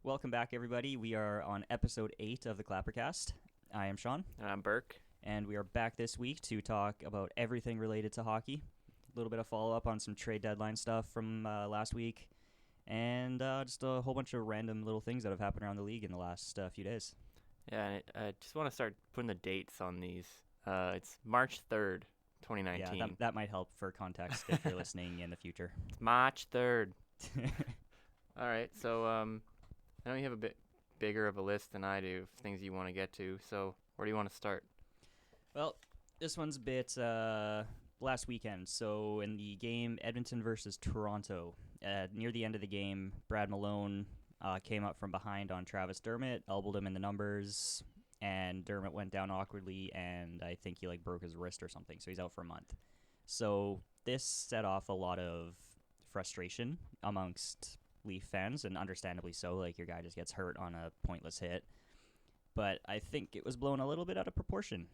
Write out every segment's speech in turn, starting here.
Welcome back, everybody. We are on episode 8 of the Clappercast. I am Sean, And I'm Burke. and we are back this week to talk about everything related to hockey. A little bit of follow-up on some trade deadline stuff from last week, and just a whole bunch of random little things that have happened around the league in the last few days. Yeah, and I just want to start putting the dates on these. It's March 3rd, 2019. Yeah, that might help for context if you're listening in the future. It's March 3rd. All right, so I know you have a bit bigger of a list than I do of things you want to get to, so where do you want to start? Well, this one's a bit last weekend. So in the game Edmonton versus Toronto, near the end of the game, Brad Malone came up from behind on Travis Dermott, elbowed him in the numbers, and Dermott went down awkwardly, and I think he broke his wrist or something, so he's out for a month. So this set off a lot of frustration amongst Leaf fans, and understandably so. Like, your guy just gets hurt on a pointless hit. But I think it was blown a little bit out of proportion.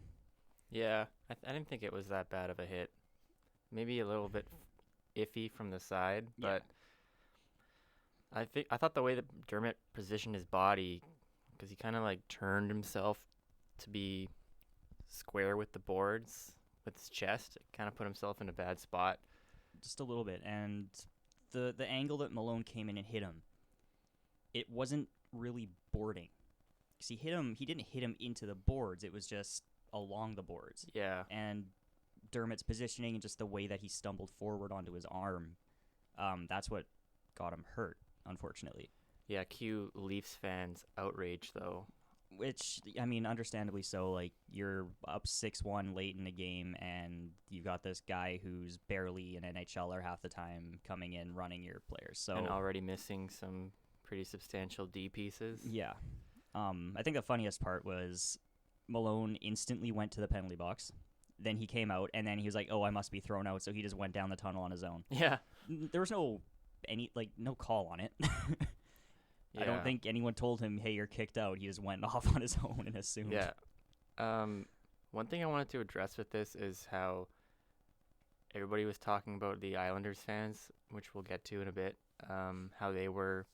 Yeah, I didn't think it was that bad of a hit. Maybe a little bit iffy from the side, but I thought the way that Dermott positioned his body, because he kind of turned himself to be square with the boards with his chest, kind of put himself in a bad spot. Just a little bit. And the angle that Malone came in and hit him, it wasn't really boarding. Because he didn't hit him into the boards. It was just along the boards. Yeah. And Dermott's positioning and just the way that he stumbled forward onto his arm, that's what got him hurt, unfortunately. Yeah, cue Leafs fans outrage, though. Which, I mean, understandably so. Like, you're up 6-1 late in the game, and you got this guy who's barely an NHLer half the time coming in, running your players. So And already missing some pretty substantial D pieces. yeah. I think the funniest part was Malone instantly went to the penalty box. Then he came out, and then he was like, "Oh, I must be thrown out," so he just went down the tunnel on his own. Yeah. There was no call on it. Yeah. I don't think anyone told him, "Hey, you're kicked out." He just went off on his own and assumed. Yeah. One thing I wanted to address with this is how everybody was talking about the Islanders fans, which we'll get to in a bit, how they were,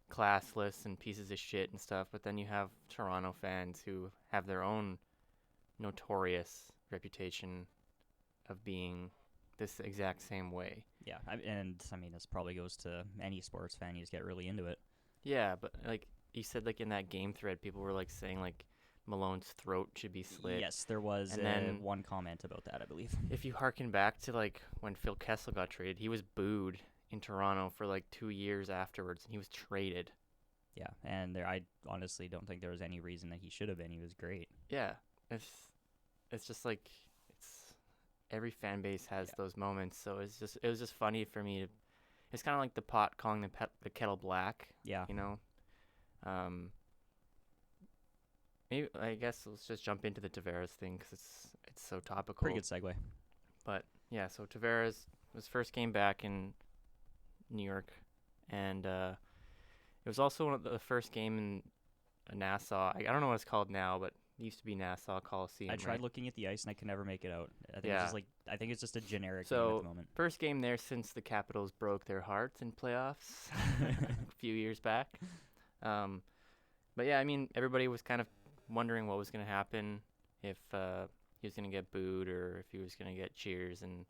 classless and pieces of shit and stuff. But then you have Toronto fans who have their own notorious reputation of being this exact same way. Yeah, and this probably goes to any sports fan. You just get really into it. Yeah, but you said, in that game thread, people were saying Malone's throat should be slit. Yes, there was And then one comment about that, I believe. if you harken back to when Phil Kessel got traded, he was booed in Toronto for 2 years afterwards, and he was traded. Yeah, and I honestly don't think there was any reason that he should have been. He was great. Yeah, it's just it's every fan base has those moments. So it was just funny for me to. It's kind of like the pot calling the kettle black. Yeah. Maybe I guess let's just jump into the Tavares thing because it's so topical. Pretty good segue. But yeah, so Tavares was first game back in New York, and it was also one of the first game in Nassau. I don't know what it's called now, but it used to be Nassau Coliseum. I tried right? looking at the ice and I could never make it out. I think Yeah. I think it's just a generic game at the moment. First game there since the Capitals broke their hearts in playoffs a few years back. But yeah, everybody was kind of wondering what was going to happen, if he was going to get booed or if he was going to get cheers, and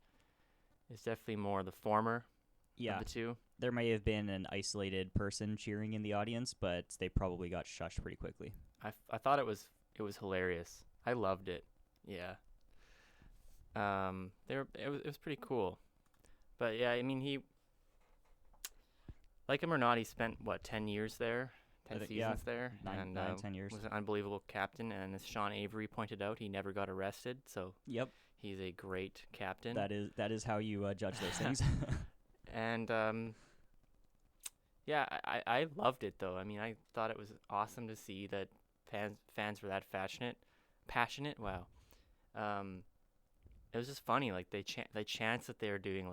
it's definitely more the former of the two. There may have been an isolated person cheering in the audience, but they probably got shushed pretty quickly. I thought it was hilarious. I loved it. Yeah. It was pretty cool. But yeah, he, like him or not, he spent 10 years there, 10 seasons there, 10 years. Was an unbelievable captain. And as Sean Avery pointed out, he never got arrested, so Yep, he's a great captain. that is how you judge those things. And yeah, I loved it though. I thought it was awesome to see that fans were that passionate. Wow. It was just funny. They chants that they were doing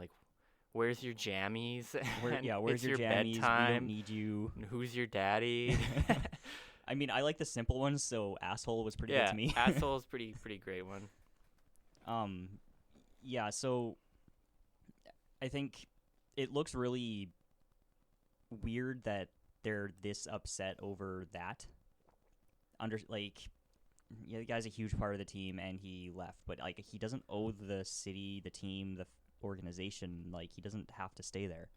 "Where's your jammies?" Where's your jammies? bedtime? We don't need you. Who's your daddy? I like the simple ones, so asshole was pretty good to me. Asshole's pretty great one. Yeah, so I think it looks really weird that they're this upset over that. The guy's a huge part of the team, and he left, but like he doesn't owe the city, the team, the organization. Like he doesn't have to stay there.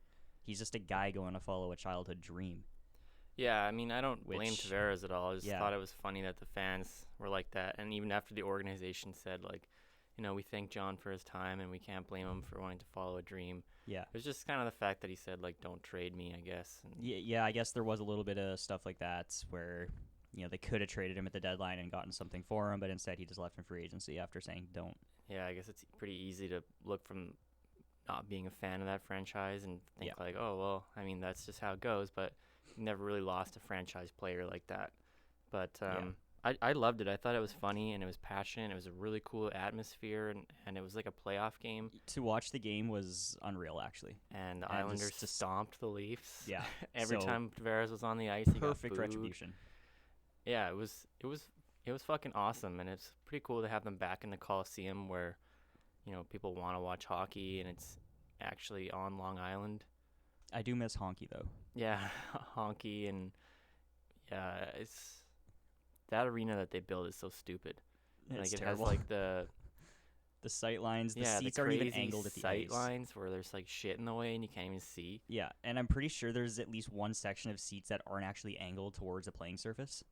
He's just a guy going to follow a childhood dream. Yeah, I mean, I don't blame Which- Tavares at all. I just yeah. thought it was funny that the fans were like that. And even after the organization said, like, we thank John for his time and we can't blame him for wanting to follow a dream. Yeah. It was just kind of the fact that he said, like, don't trade me, I guess. And Yeah, I guess there was a little bit of stuff like that where, they could have traded him at the deadline and gotten something for him, but instead he just left in free agency after saying don't. yeah, I guess it's pretty easy to look from not being a fan of that franchise and think, Yeah. like, oh, well, I mean, that's just how it goes. But you never really lost a franchise player like that. But I loved it. I thought it was funny and it was passionate. It was a really cool atmosphere, and it was like a playoff game. To watch the game was unreal, actually. And the And Islanders just- stomped the Leafs. Yeah. Every So, time Tavares was on the ice, he got Perfect booed. retribution. Yeah, it was fucking awesome, and it's pretty cool to have them back in the Coliseum where, people want to watch hockey, and it's actually on Long Island. I do miss Honky, though. Yeah, honky, and yeah, it's that arena that they build is so stupid. It's like it terrible. has like the the sight lines, the yeah, seats the aren't even crazy angled at the sight ice. lines where there's like shit in the way and you can't even see. Yeah, and I'm pretty sure there's at least one section of seats that aren't actually angled towards the playing surface.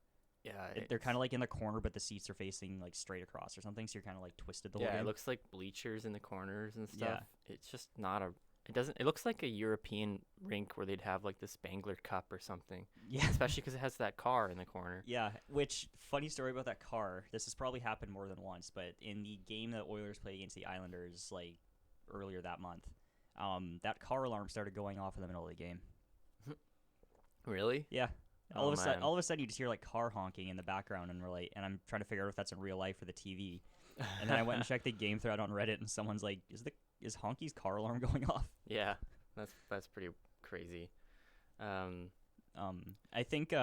Yeah, They're kind of like in the corner, but the seats are facing like straight across or something, so you're kind of like twisted the whole yeah, game. it looks like bleachers in the corners and stuff. Yeah. It's just not a. It doesn't. It looks like a European rink where they'd have like the Spangler Cup or something. Yeah. Especially because it has that car in the corner. Yeah, which, funny story about that car, this has probably happened more than once, but in the game that Oilers played against the Islanders, like, earlier that month, that car alarm started going off in the middle of the game. Really? Yeah. Oh, All of man. a sudden, you just hear, like, car honking in the background, and we're like, and I'm trying to figure out if that's in real life or the TV. And then I went and checked the game thread on Reddit, and someone's like, is Honky's car alarm going off? Yeah, that's pretty crazy. I think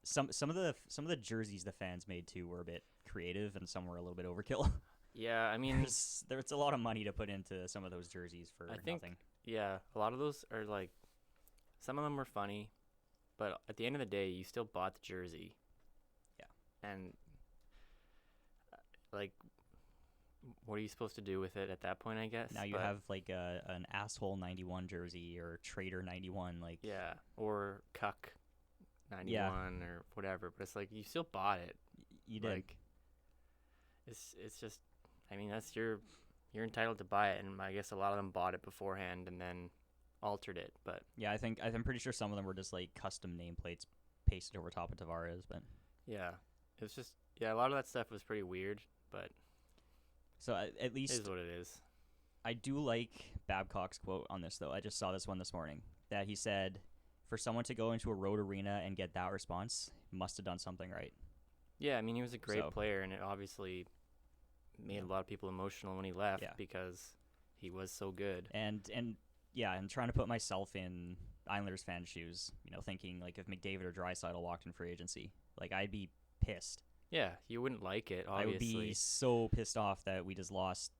some of the jerseys the fans made too were a bit creative, and some were a little bit overkill. Yeah, I mean, there's a lot of money to put into some of those jerseys for I think- nothing. yeah, a lot of those are like, some of them were funny, but at the end of the day, you still bought the jersey. Yeah. And like, what are you supposed to do with it at that point? I guess. Now you But, have like an asshole 91 jersey or Trader 91, like yeah, or Cuck 91 or whatever. But it's like you still bought it. you did. Like, it's just, I mean, that's you're entitled to buy it, and I guess a lot of them bought it beforehand and then altered it. But Yeah, I'm pretty sure some of them were just like custom nameplates pasted over top of Tavares, but yeah, it's just a lot of that stuff was pretty weird, but so at it least is what it is. I do like Babcock's quote on this, though. I just saw this one this morning that he said, for someone to go into a road arena and get that response, must have done something right. Yeah, I mean, he was a great So- player, and it obviously made a lot of people emotional when he left Yeah. because he was so good. And trying to put myself in Islanders fan shoes, thinking like if McDavid or Draisaitl walked in free agency, like I'd be pissed. Yeah, you wouldn't like it, I would obviously. be so pissed off that we just lost,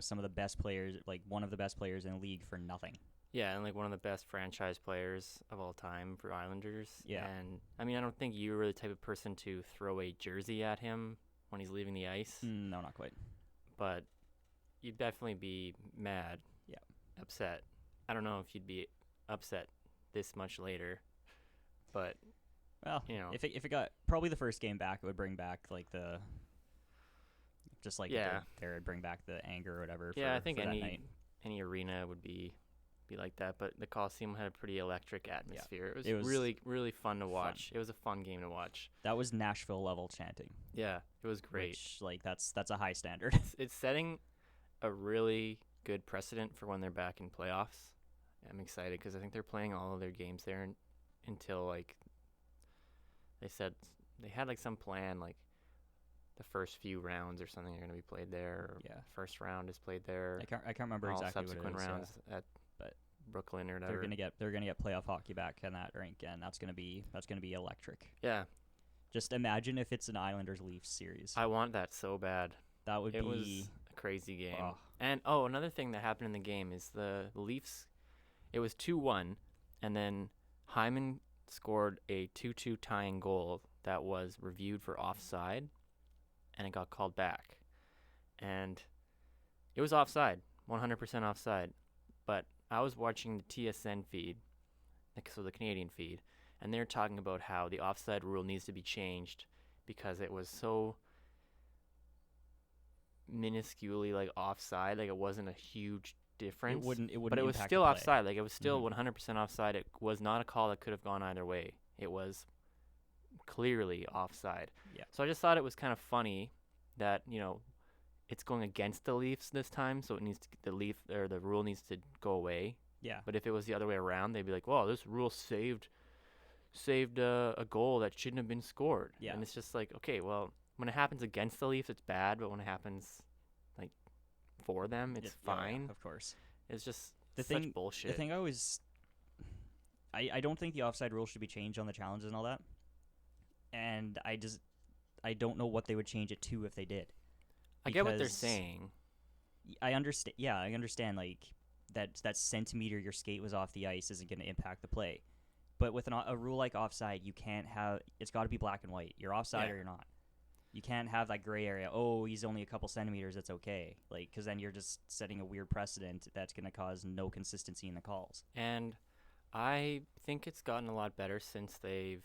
some of the best players, like one of the best players in the league for nothing. Yeah, and like one of the best franchise players of all time for Islanders. Yeah. And I mean, I don't think you were the type of person to throw a jersey at him when he's leaving the ice, No, not quite. but you'd definitely be mad. Yeah. Upset. I don't know if you'd be upset this much later, but Well, You know. if it got probably the first game back, it would bring back like just like Yeah. it'd bring back the anger or whatever. yeah, I for think that night. any arena would be like that, but the Coliseum had a pretty electric atmosphere. It It was was really, really fun to watch. It was a fun game to watch. That was Nashville level chanting. Yeah, it was great. Which, like that's a high standard. It's setting a really good precedent for when they're back in playoffs. I'm excited because I think they're playing all of their games there until like they said they had like some plan, like the first few rounds or something are going to be played there. Or Yeah. First round is played there. I can't remember all exactly subsequent what it is. rounds at But Brooklyn or whatever. They're gonna get playoff hockey back in that rink, and that's gonna be electric. Yeah, Just imagine if it's an Islanders Leafs series. I want that so bad. That would It be was a crazy game. oh, And another thing that happened in the game is the Leafs. It was 2-1, and then Hyman scored a 2-2 tying goal that was reviewed for offside, and it got called back. And it was offside, 100% offside. But I was watching the TSN feed, so the Canadian feed, and they're talking about how the offside rule needs to be changed because it was so minusculely like offside, like it wasn't a huge difference. It wouldn't but it was impact still the play. offside. Like it was still Mhm. 100% offside. It was not a call that could have gone either way. It was clearly offside. Yeah. So I just thought it was kind of funny that, it's going against the Leafs this time, so the rule needs to go away. Yeah. But if it was the other way around, they'd be like, "Well, this rule saved a goal that shouldn't have been scored." Yeah. And it's just like, okay, well, when it happens against the Leafs, it's bad, but when it happens like for them, it's fine. Yeah, of course. It's just The such thing, bullshit. The thing I don't think the offside rule should be changed on the challenges and all that. And I don't know what they would change it to if they did. I get what they're Because saying. I understand. Yeah, I understand. Like that centimeter your skate was off the ice isn't going to impact the play. But with a rule like offside, you can't have. It's got to be black and white. You're offside or you're not. You can't have that gray area. Oh, he's only a couple centimeters. It's okay. Like, because then you're just setting a weird precedent that's going to cause no consistency in the calls. And I think it's gotten a lot better since they've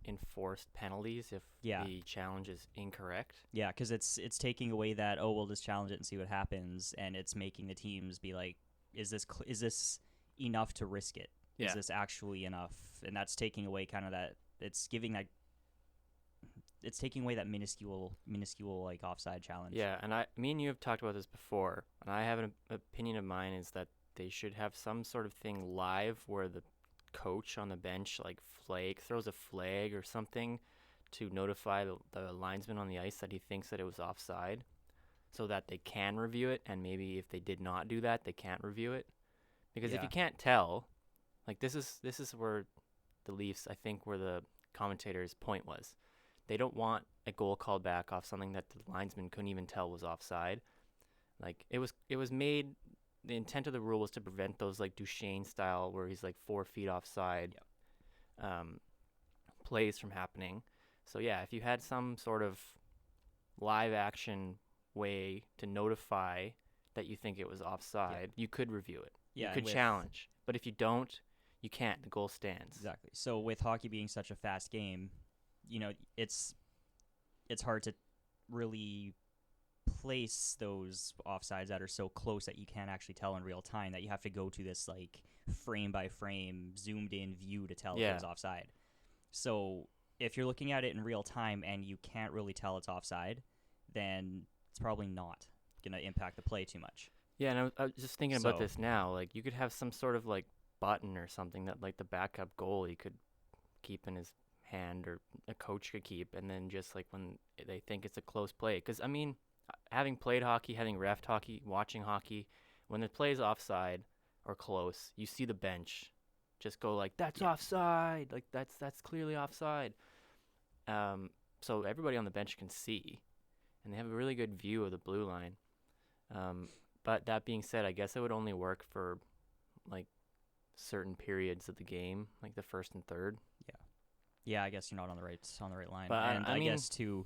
enforced penalties if the challenge is incorrect. Yeah, because it's taking away that, oh, we'll just challenge it and see what happens, and it's making the teams be like, is this enough to risk it? Yeah. Is this actually enough? And that's taking away kind of that. It's taking away that minuscule like offside challenge. Yeah, and me and you have talked about this before, and I have an opinion of mine is that they should have some sort of thing live where the coach on the bench like throws a flag or something to notify the linesman on the ice that he thinks that it was offside, so that they can review it, and maybe if they did not do that, they can't review it. Because if you can't tell, like this is where the Leafs, I think, where the commentator's point was. They don't want a goal called back off something that the linesman couldn't even tell was offside. Like it was made. The intent of the rule was to prevent those like Duchesne style where he's like 4 feet offside plays from happening. So yeah, if you had some sort of live action way to notify that you think it was offside, you could review it. Yeah, you could challenge. But if you don't, you can't. The goal stands. Exactly. So with hockey being such a fast game, it's hard to really place those offsides that are so close that you can't actually tell in real time, that you have to go to this like frame by frame zoomed in view to tell if it was offside. So if you're looking at it in real time and you can't really tell it's offside, then it's probably not going to impact the play too much. Yeah, and I was just thinking about this now. Like you could have some sort of like button or something that like the backup goalie could keep in his hand, or a coach could keep, and then just like when they think it's a close play. Because I mean, having played hockey, having reffed hockey, watching hockey, when the play is offside or close, you see the bench just go like, that's offside, like that's clearly offside. So everybody on the bench can see, and they have a really good view of the blue line. But that being said, I guess it would only work for like certain periods of the game, like the first and third. Yeah, I guess you're not on the right line. But and I mean, guess too,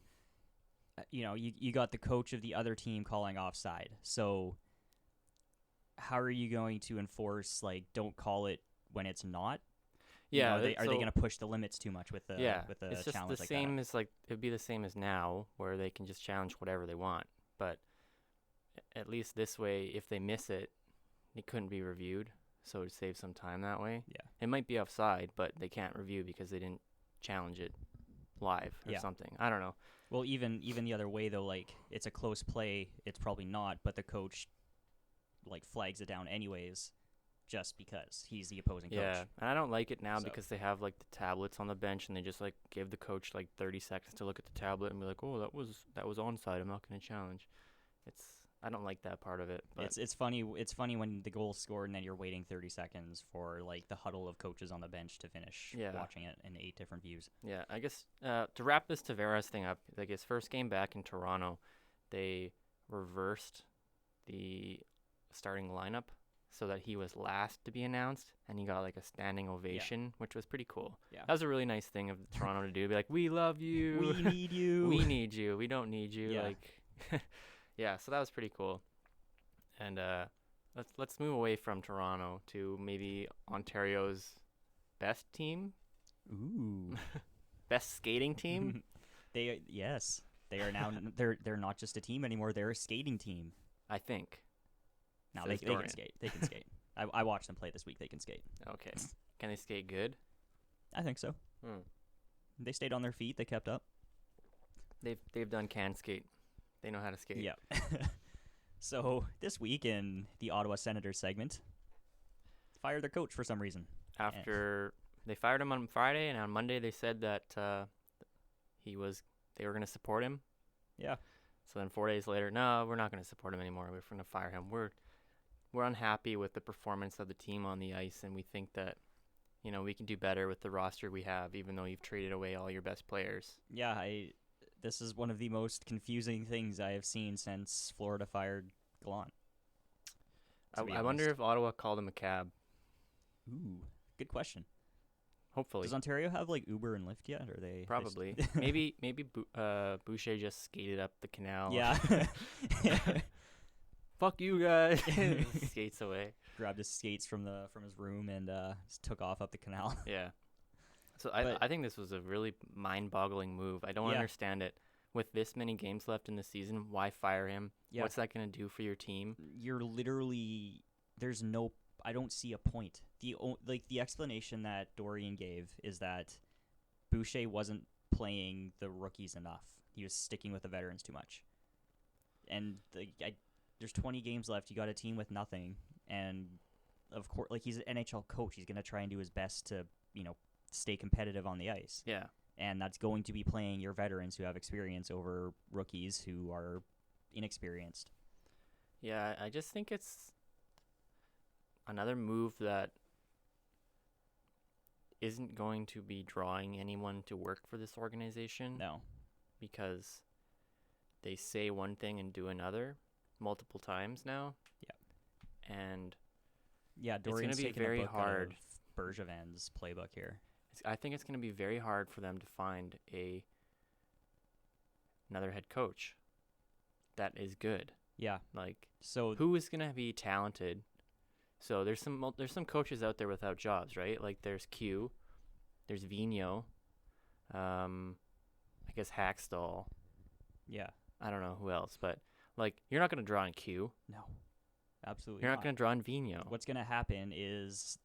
you got the coach of the other team calling offside. So how are you going to enforce like don't call it when it's not? Yeah, are they going to push the limits too much with the it's just challenge the like same that? as like it'd be the same as now, where they can just challenge whatever they want. But at least this way, if they miss it, it couldn't be reviewed, so it saves some time that way. Yeah, it might be offside, but they can't review because they didn't challenge it live or something. I don't know. Well, even the other way though, like it's a close play, it's probably not, but the coach like flags it down anyways, just because he's the opposing coach. Yeah, and I don't like it now because they have like the tablets on the bench, and they just like give the coach like 30 seconds to look at the tablet and be like, oh, that was onside, I'm not going to challenge. I don't like that part of it. But it's funny. It's funny when the goal's scored and then you're waiting 30 seconds for like the huddle of coaches on the bench to finish watching it in 8 different views. Yeah, I guess to wrap this Tavares thing up, like his first game back in Toronto, they reversed the starting lineup so that he was last to be announced, and he got like a standing ovation, which was pretty cool. Yeah. That was a really nice thing of Toronto to do. Be like, we love you. We need you. We need you. We don't need you. Yeah. Like, yeah. So that was pretty cool. And let's move away from Toronto to maybe Ontario's best team, Ooh. best skating team. They are now they're not just a team anymore. They're a skating team. I think. Now Says they can Dorian. skate. They can skate. I watched them play this week. They can skate. Okay. Can they skate good? I think so. They stayed on their feet. They kept up. They've done can skate. They know how to skate. Yeah. So this week in the Ottawa Senators segment, fired their coach for some reason. After they fired him on Friday, and on Monday they said that they were going to support him. Yeah. So then 4 days later, no, we're not going to support him anymore. We're going to fire him. We're unhappy with the performance of the team on the ice, and we think that, we can do better with the roster we have, even though you've traded away all your best players. Yeah, this is one of the most confusing things I have seen since Florida fired Gallant. I wonder if Ottawa called him a cab. Ooh, good question. Hopefully. Does Ontario have like Uber and Lyft yet? Or they Probably. maybe Boucher just skated up the canal. Yeah. Fuck you guys. Skates away. Grabbed his skates from his room and just took off up the canal. Yeah. So I think this was a really mind-boggling move. I don't understand it. With this many games left in the season, why fire him? Yeah. What's that going to do for your team? You're literally I don't see a point. The explanation that Dorian gave is that Boucher wasn't playing the rookies enough. He was sticking with the veterans too much. And there's 20 games left. You got a team with nothing, and of course, he's an NHL coach. He's gonna try and do his best to stay competitive on the ice. Yeah. And that's going to be playing your veterans who have experience over rookies who are inexperienced. Yeah, I just think it's another move that isn't going to be drawing anyone to work for this organization. No. Because they say one thing and do another multiple times now. Yeah. And yeah, Dorian's it's going to be very hard. Bergevin's playbook here. I think it's going to be very hard for them to find another head coach that is good. Yeah. So who is going to be talented? So there's some coaches out there without jobs, right? Like there's Q, there's Vigneault, I guess Hackstall. Yeah. I don't know who else, but you're not going to draw on Q. No. Absolutely You're not going to draw on Vigneault. What's going to happen is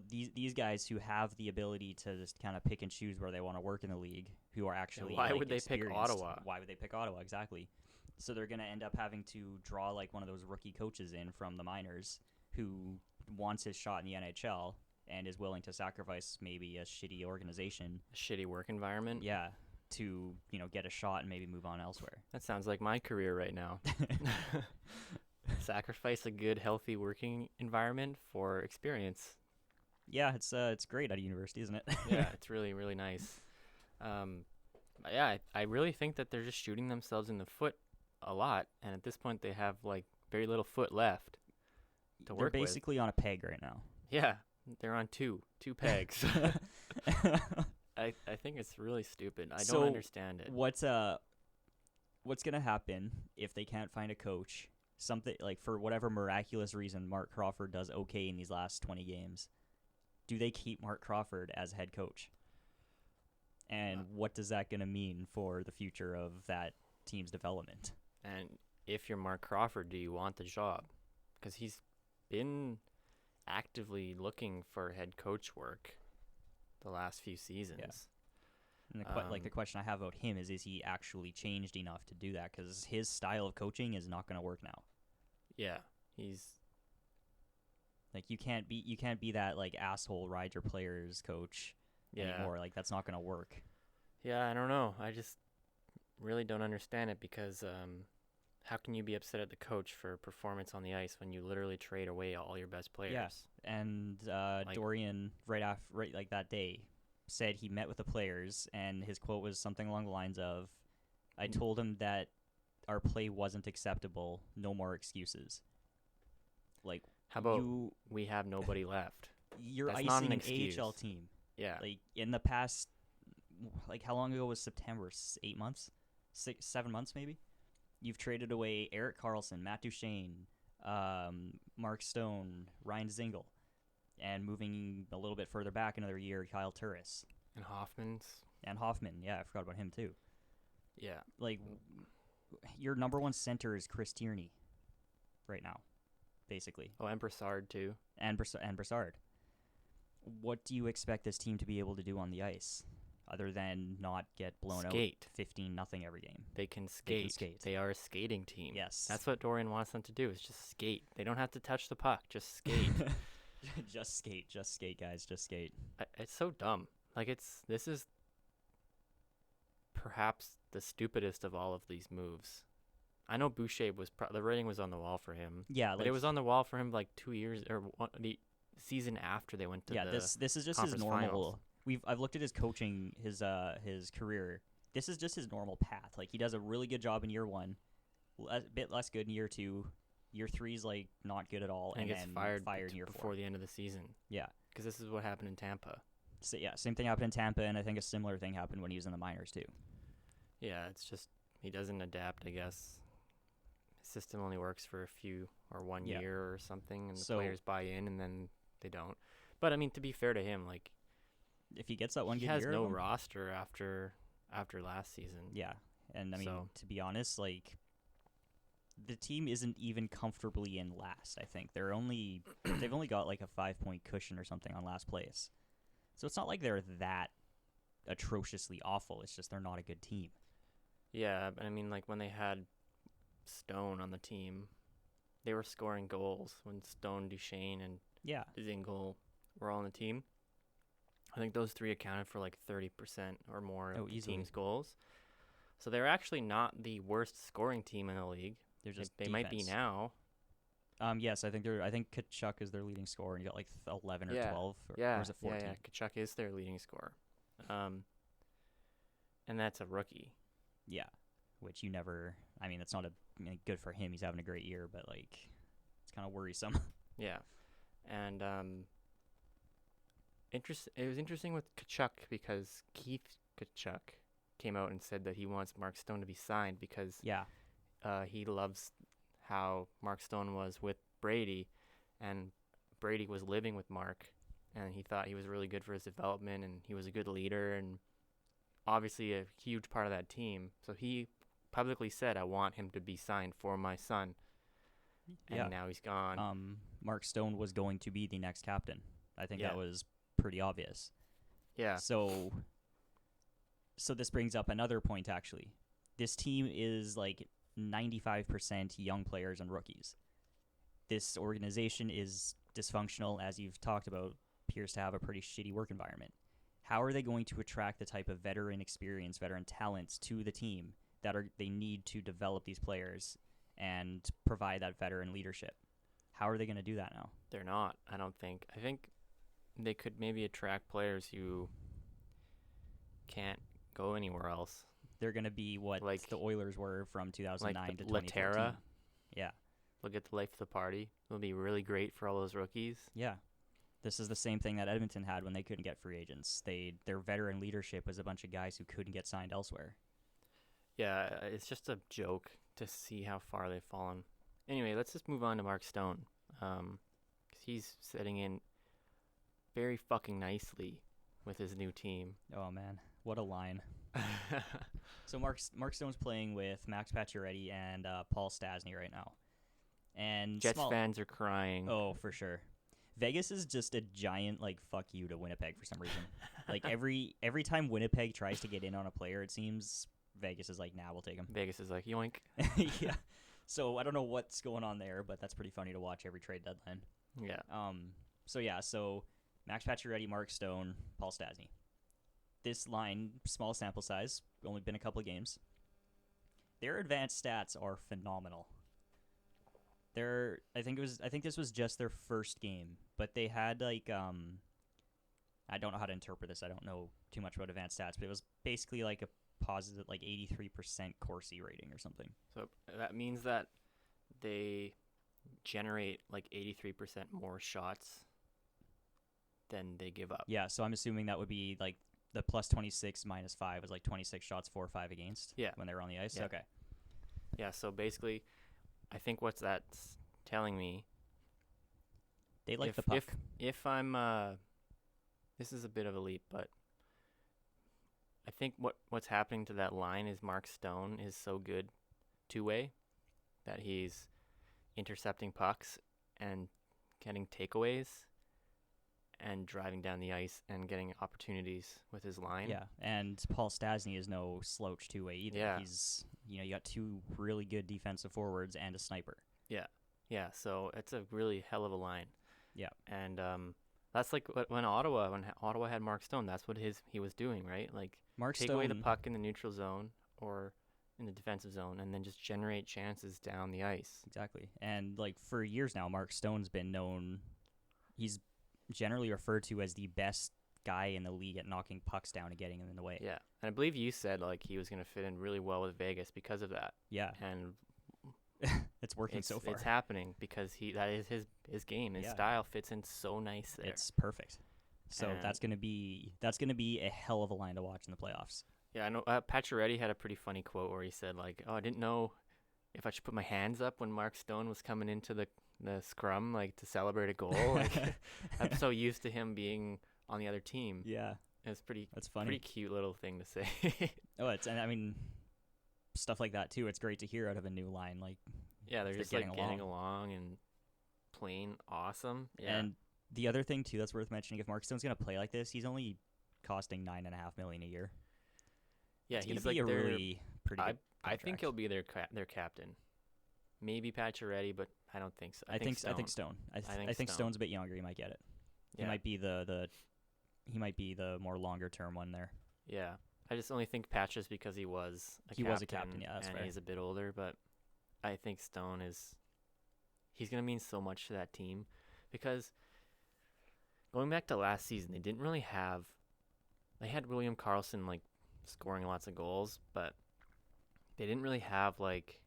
these guys who have the ability to just kind of pick and choose where they want to work in the league, who are actually why would they pick Ottawa? Why would they pick Ottawa? Exactly. So they're going to end up having to draw one of those rookie coaches in from the minors who wants his shot in the NHL and is willing to sacrifice maybe a shitty organization, a shitty work environment. Yeah, to get a shot and maybe move on elsewhere. That sounds like my career right now. Sacrifice a good, healthy working environment for experience. Yeah, it's great at a university, isn't it? Yeah, it's really, really nice. I really think that they're just shooting themselves in the foot a lot, and at this point they have very little foot left to work with. They're basically on a peg right now. Yeah, they're on two pegs. I think it's really stupid. I don't understand it. What's gonna happen if they can't find a coach? Something for whatever miraculous reason, Mark Crawford does okay in these last 20 games. Do they keep Mark Crawford as head coach? And what does that going to mean for the future of that team's development? And if you're Mark Crawford, do you want the job? Because he's been actively looking for head coach work the last few seasons. Yeah. And the question I have about him is he actually changed enough to do that? Because his style of coaching is not going to work now. Yeah, he's... you can't be that asshole ride your players coach anymore. That's not gonna work. Yeah, I don't know. I just really don't understand it because how can you be upset at the coach for performance on the ice when you literally trade away all your best players? Yeah, and Dorian right that day said he met with the players and his quote was something along the lines of, "I told him that our play wasn't acceptable. No more excuses." How about we have nobody left? You're That's not icing an an excuse. AHL team. Yeah. Like, in the past, like, how long ago was September? 8 months? 7 months, maybe? You've traded away Erik Karlsson, Matt Duchene, Mark Stone, Ryan Zingle, and moving a little bit further back another year, Kyle Turris. And Hoffman's. And Hoffman, yeah, I forgot about him, too. Yeah. Like, your number one center is Chris Tierney right now, basically. Oh, and Brassard, too. And Brassard. What do you expect this team to be able to do on the ice, other than not get blown out 15-0 every game? They can skate. They are a skating team. Yes. That's what Dorian wants them to do, is just skate. They don't have to touch the puck. Just skate. Just skate, guys. Just skate. It's so dumb. Like, this is perhaps the stupidest of all of these moves. I know Boucher the rating was on the wall for him. Yeah, but it was on the wall for him like 2 years or the season after they went to the this is just his normal. Finals. I've looked at his coaching, his career. This is just his normal path. Like, he does a really good job in year 1, a bit less good in year 2. Year 3's like not good at all, and gets then fired in year 4 before the end of the season. Yeah, because this is what happened in Tampa. So, yeah, same thing happened in Tampa, and I think a similar thing happened when he was in the minors too. Yeah, it's just he doesn't adapt, I guess. His system only works for a few or 1 year or something, and the players buy in, and then they don't. But I mean, to be fair to him, like, if he gets that one, he has no roster after last season. Yeah, and I mean, to be honest, like, the team isn't even comfortably in last. I think they've only got like a 5-point cushion or something on last place. So it's not like they're that atrociously awful. It's just they're not a good team. Yeah, but I mean, like, when they had Stone on the team, they were scoring goals when Stone, Duchene, and Zingle were all on the team. I think those three accounted for like 30% or more of the team's goals. So they're actually not the worst scoring team in the league. They're just they might be now. Yes, I think Tkachuk is their leading scorer, and he got like 11 or 12, or was it 14? Yeah, Tkachuk is their leading scorer. And that's a rookie. Yeah, which you never. I mean, that's not good for him. He's having a great year, but like, it's kind of worrisome. Yeah, and it was interesting with Tkachuk because Keith Tkachuk came out and said that he wants Mark Stone to be signed because he loves how Mark Stone was with Brady, and Brady was living with Mark, and he thought he was really good for his development, and he was a good leader, and obviously a huge part of that team. So he publicly said, I want him to be signed for my son. And now he's gone. Mark Stone was going to be the next captain. I think that was pretty obvious. Yeah. So this brings up another point, actually. This team is like 95% young players and rookies. This organization is dysfunctional, as you've talked about, appears to have a pretty shitty work environment. How are they going to attract the type of veteran experience, veteran talents to the team that they need to develop these players and provide that veteran leadership? How are they going to do that now? They're not, I don't think. I think they could maybe attract players who can't go anywhere else. They're going to be what the Oilers were from 2009 to 2014. Laterra. Yeah. Look at the life of the party. It'll be really great for all those rookies. Yeah. This is the same thing that Edmonton had when they couldn't get free agents. Their veteran leadership was a bunch of guys who couldn't get signed elsewhere. Yeah, it's just a joke to see how far they've fallen. Anyway, let's just move on to Mark Stone. 'Cause he's setting in very fucking nicely with his new team. Oh, man. What a line. So Mark Stone's playing with Max Pacioretty and Paul Stastny right now. And Jets fans are crying. Oh, for sure. Vegas is just a giant, like, fuck you to Winnipeg for some reason. Like, every time Winnipeg tries to get in on a player, it seems Vegas is like, nah, we'll take him. Vegas is like, yoink. Yeah. So I don't know what's going on there, but that's pretty funny to watch every trade deadline. Yeah. So Max Pacioretty, Mark Stone, Paul Stastny. This line, small sample size, only been a couple of games. Their advanced stats are phenomenal. I think this was just their first game, but they had like I don't know how to interpret this. I don't know too much about advanced stats, but it was basically like a positive, like 83% Corsi rating or something. So that means that they generate like 83% more shots than they give up. Yeah, so I'm assuming that would be like the plus 26 minus 5 was like 26 shots, 4-5 against when they were on the ice. Yeah. Okay. Yeah, so basically, I think what's that's telling me, They like the puck. if I'm, this is a bit of a leap, but I think what's happening to that line is Mark Stone is so good two-way that he's intercepting pucks and getting takeaways and driving down the ice and getting opportunities with his line. Yeah, and Paul Stastny is no slouch two-way either. Yeah. He's, you got two really good defensive forwards and a sniper. Yeah, so it's a really hell of a line. Yeah. And that's like when Ottawa had Mark Stone, that's what he was doing, right? Like Mark take Stone, away the puck in the neutral zone or in the defensive zone and then just generate chances down the ice. Exactly. And like for years now, Mark Stone's been known, he's generally referred to as the best guy in the league at knocking pucks down and getting them in the way. Yeah. And I believe you said like he was going to fit in really well with Vegas because of that. Yeah. And it's working so far. It's happening because that is his game. His style fits in so nice there. It's perfect. So And that's gonna be a hell of a line to watch in the playoffs. Yeah, I know. Pacioretty had a pretty funny quote where he said like, "Oh, I didn't know if I should put my hands up when Mark Stone was coming into the scrum like to celebrate a goal." Like, I'm so used to him being on the other team. Yeah, It's that's funny. pretty cute little thing to say. And I mean, stuff like that too. It's great to hear out of a new line. Like, Yeah, they're they're just like getting along and playing awesome. Yeah. And the other thing too that's worth mentioning, if Mark Stone's gonna play like this, he's only costing $9.5 million a year. yeah, It's he's gonna be like a their, really pretty good I think contract. he'll be their captain. Maybe Pacioretty, but I don't think so. I think Stone. Stone. I think think Stone. Stone's a bit younger. He might get it. Yeah. He might be the more longer term one there. Yeah. I just only think Patch is because he was a captain. Yeah, that's and fair. he's a bit older, but I think Stone he's going to mean so much to that team because going back to last season, they had William Karlsson like scoring lots of goals, but they didn't really have like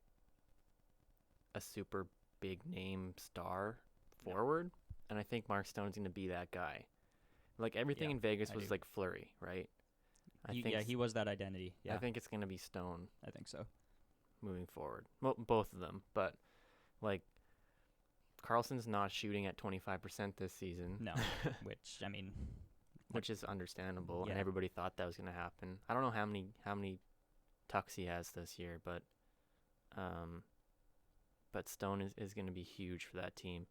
a super big name star forward, and I think Mark Stone's going to be that guy. Like everything Yeah, in Vegas I was do. like Fleury, right? He was that identity. Yeah, I think it's going to be Stone I think so. moving forward. Well, both of them, but like Carlson's not shooting at 25% this season. No, which I mean, which is understandable, and Yeah. everybody thought that was going to happen. I don't know how many tucks he has this year, but Stone is going to be huge for that team.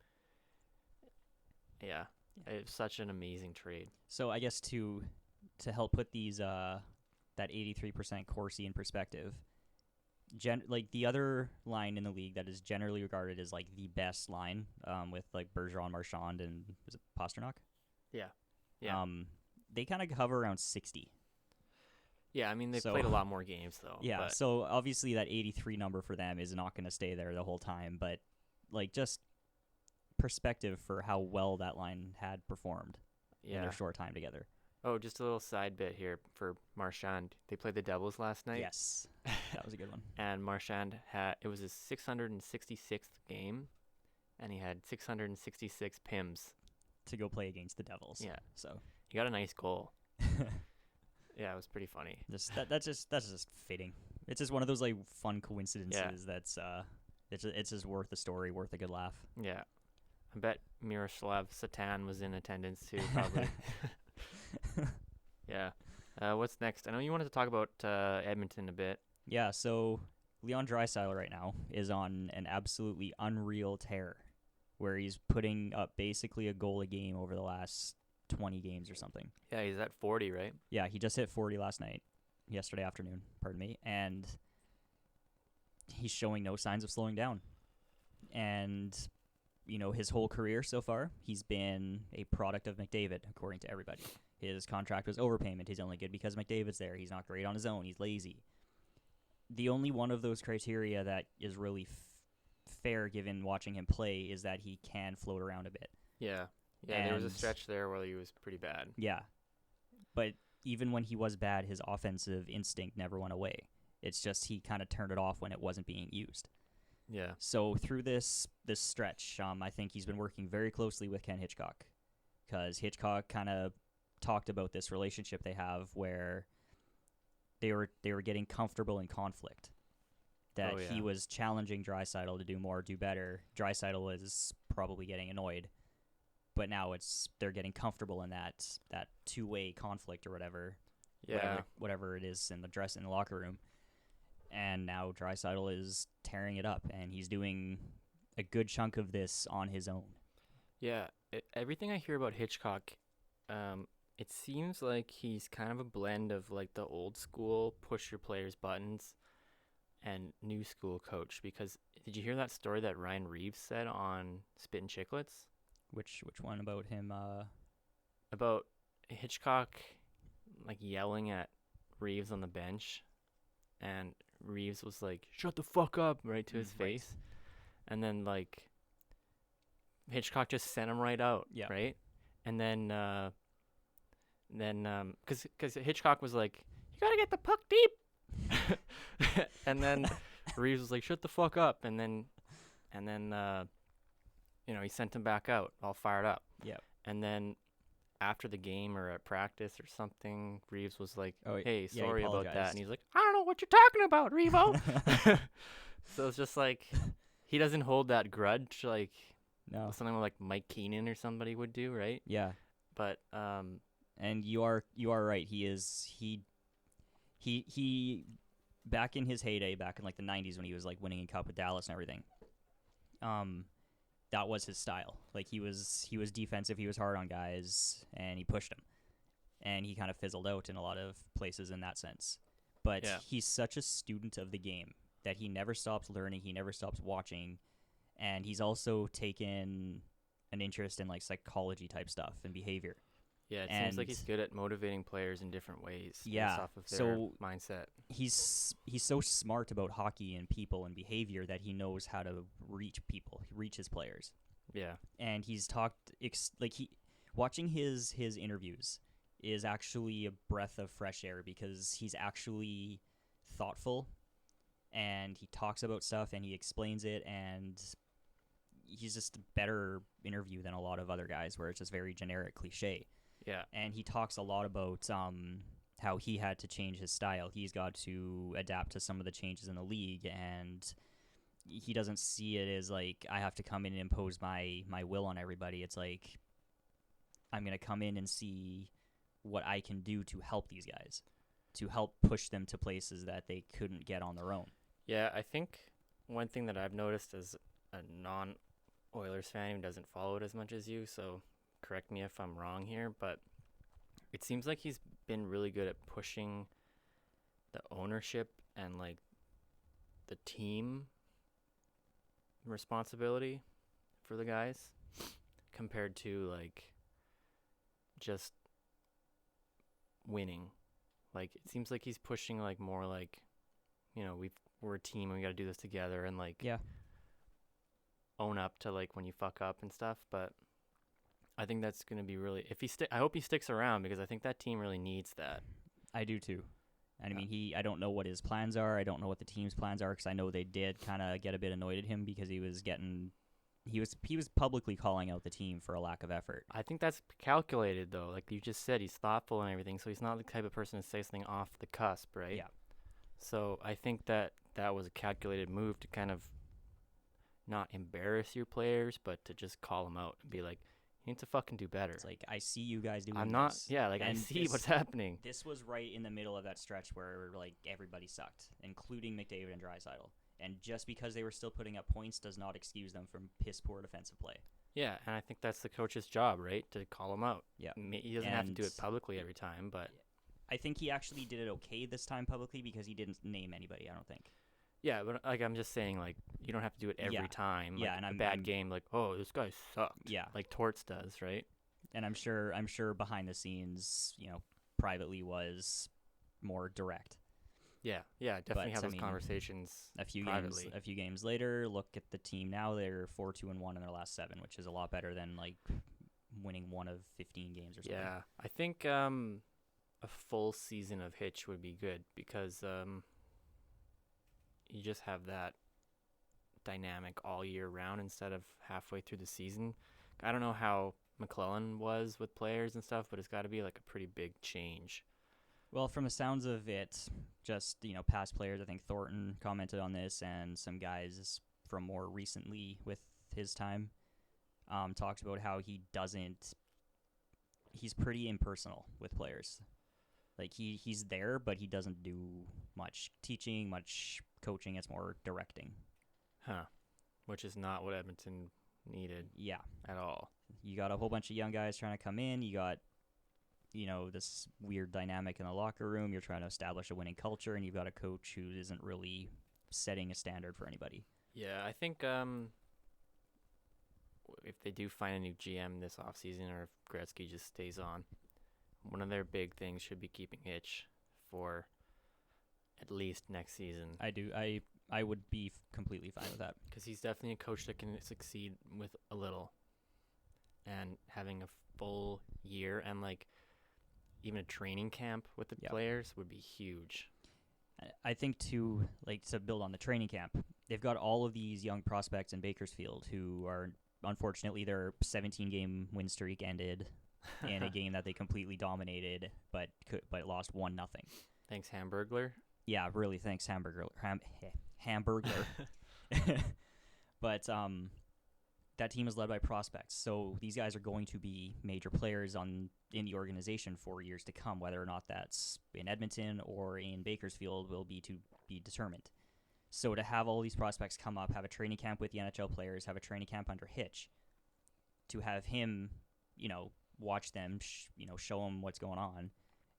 Yeah, it's such an amazing trade. so I guess to help put these that 83% Corsi in perspective, like the other line in the league that is generally regarded as like the best line, with like Bergeron, Marchand, and was it Pasternak? Yeah. They kind of hover around 60. Yeah, I mean, they So- played a lot more games, though. Yeah, but so obviously that 83 number for them is not going to stay there the whole time, but like just perspective for how well that line had performed in yeah. their short time together. Oh, just a little side bit here for Marchand. They played the Devils last night. Yes, that was a good one. And Marchand it was his 666th game, and he had 666 PIMs. To go play against the Devils. Yeah. So He got a nice goal. Yeah, it was pretty funny. that's just fitting. It's just one of those like fun coincidences that's it's just worth a story, worth a good laugh. Yeah. I bet Miroslav Satan was in attendance too, probably. Yeah. What's next? I know you wanted to talk about Edmonton a bit. Yeah, so Leon Draisaitl right now is on an absolutely unreal tear where he's putting up basically a goal a game over the last 20 games or something. Yeah, he's at 40, right? Yeah, he just hit 40 yesterday afternoon, pardon me, and he's showing no signs of slowing down. And, his whole career so far, he's been a product of McDavid, according to everybody. His contract was overpayment. He's only good because McDavid's there. He's not great on his own. He's lazy. The only one of those criteria that is really fair given watching him play is that he can float around a bit. Yeah. Yeah, there was a And- stretch there where he was pretty bad. Yeah. But even when he was bad, his offensive instinct never went away. It's just he kind of turned it off when it wasn't being used. Yeah. So through this stretch, I think he's been working very closely with Ken Hitchcock, because Hitchcock kind of talked about this relationship they have where they were getting comfortable in conflict. That he was challenging Draisaitl to do more, do better. Draisaitl is probably getting annoyed, but now they're getting comfortable in that two-way conflict or whatever. Yeah. Whatever it is in the locker room. And now Draisaitl is tearing it up, and he's doing a good chunk of this on his own. Yeah. Everything I hear about Hitchcock, it seems like he's kind of a blend of like the old school push your players buttons and new school coach. Because did you hear that story that Ryan Reeves said on Spittin' Chicklets? Which one about him? About Hitchcock like yelling at Reeves on the bench, and Reeves was like, "Shut the fuck up," right to his face. And then like Hitchcock just sent him right out, right? And then because Hitchcock was like, "You gotta get the puck deep," and then Reeves was like, "Shut the fuck up," and then he sent him back out, all fired up. Yeah. And then after the game or at practice or something, Reeves was like, "Hey, he sorry about that," apologized. and he's like, "I don't know what you're talking about, Revo." So it's just like he doesn't hold that grudge like something like Mike Keenan or somebody would do, right? Yeah. But and you are right. He back in his heyday, back in like the 90s when he was like winning a cup with Dallas and everything. That was his style. Like he was defensive, he was hard on guys, and he pushed them. And he kind of fizzled out in a lot of places in that sense. But he's such a student of the game that he never stops learning, he never stops watching, and he's also taken an interest in like psychology type stuff and behavior. Yeah, it seems like he's good at motivating players in different ways based off of their mindset. He's so smart about hockey and people and behavior that he knows how to reach his players. Yeah. And he's talked watching his interviews is actually a breath of fresh air, because he's actually thoughtful and he talks about stuff and he explains it, and he's just a better interview than a lot of other guys where it's just very generic cliche. Yeah. And he talks a lot about how he had to change his style. He's got to adapt to some of the changes in the league, and he doesn't see it as like, I have to come in and impose my will on everybody. It's like, I'm going to come in and see what I can do to help these guys, to help push them to places that they couldn't get on their own. Yeah, I think one thing that I've noticed as a non-Oilers fan who doesn't follow it as much as you, so correct me if I'm wrong here, but it seems like he's been really good at pushing the ownership and like the team responsibility for the guys compared to like just winning. Like it seems like he's pushing like more like, we're a team and we got to do this together, and like own up to like when you fuck up and stuff. But I think that's going to be really, I hope he sticks around, because I think that team really needs that. I do too. And I mean, I don't know what his plans are. I don't know what the team's plans are, because I know they did kind of get a bit annoyed at him because he was publicly calling out the team for a lack of effort. I think that's calculated though. Like you just said, he's thoughtful and everything, so he's not the type of person to say something off the cusp, right? Yeah. So I think that was a calculated move to kind of not embarrass your players, but to just call them out and be like, you need to fucking do better. It's like, I see you guys doing I'm not, this. I see what's happening. This was right in the middle of that stretch where like everybody sucked, including McDavid and Draisaitl. And just because they were still putting up points does not excuse them from piss poor defensive play. Yeah, and I think that's the coach's job, right? To call them out. Yeah. He doesn't have to do it publicly every time, but I think he actually did it okay this time publicly, because he didn't name anybody, I don't think. Yeah, but like I'm just saying, like you don't have to do it every time. Yeah, like, and a bad game, like, oh, this guy sucked. Yeah, like Torts does, right? And I'm sure behind the scenes, privately was more direct. Yeah, definitely have those conversations a few privately. A few games later, look at the team now. They're 4-2-1 in their last 7, which is a lot better than like winning 1 of 15 games or something. Yeah, I think a full season of Hitch would be good, because you just have that dynamic all year round instead of halfway through the season. I don't know how McClellan was with players and stuff, but it's got to be like a pretty big change. Well, from the sounds of it, just, past players, I think Thornton commented on this, and some guys from more recently with his time talked about how he's pretty impersonal with players. Like, he's there, but he doesn't do much teaching, much coaching. It's more directing. Huh. Which is not what Edmonton needed. Yeah. At all. You got a whole bunch of young guys trying to come in. You got, this weird dynamic in the locker room. You're trying to establish a winning culture, and you've got a coach who isn't really setting a standard for anybody. Yeah, I think if they do find a new GM this offseason, or if Gretzky just stays on, one of their big things should be keeping Hitch for at least next season. I would be completely fine with that. Because he's definitely a coach that can succeed with a little. And having a full year and, like, even a training camp with the players would be huge. I think, too, like, to build on the training camp, they've got all of these young prospects in Bakersfield who are, unfortunately, their 17-game win streak ended in a game that they completely dominated, but lost 1-0. Thanks, Hamburglar. Yeah, really, thanks, Hamburglar. But that team is led by prospects, so these guys are going to be major players in the organization for years to come. Whether or not that's in Edmonton or in Bakersfield will be to be determined. So to have all these prospects come up, have a training camp with the NHL players, have a training camp under Hitch, to have him, watch them, show them what's going on,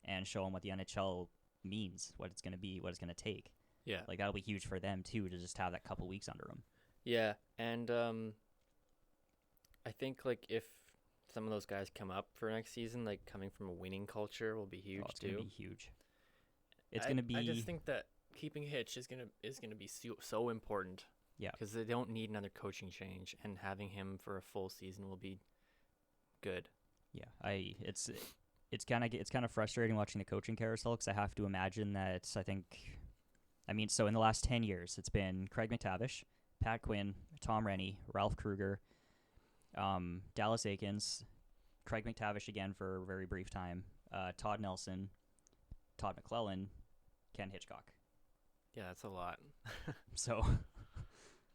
and show them what the NHL means, what it's going to be, what it's going to take. Yeah. Like, that'll be huge for them, too, to just have that couple weeks under them. Yeah, and I think, like, if some of those guys come up for next season, like, coming from a winning culture will be huge, it's going to be huge. It's going to be... I just think that keeping Hitch is gonna be so important. Yeah. Because they don't need another coaching change, and having him for a full season will be good. Yeah, it's kind of frustrating watching the coaching carousel, because I have to imagine that so in the last 10 years, it's been Craig McTavish, Pat Quinn, Tom Rennie, Ralph Kruger, Dallas Eakins, Craig McTavish again for a very brief time, Todd Nelson, Todd McClellan, Ken Hitchcock. Yeah, that's a lot. So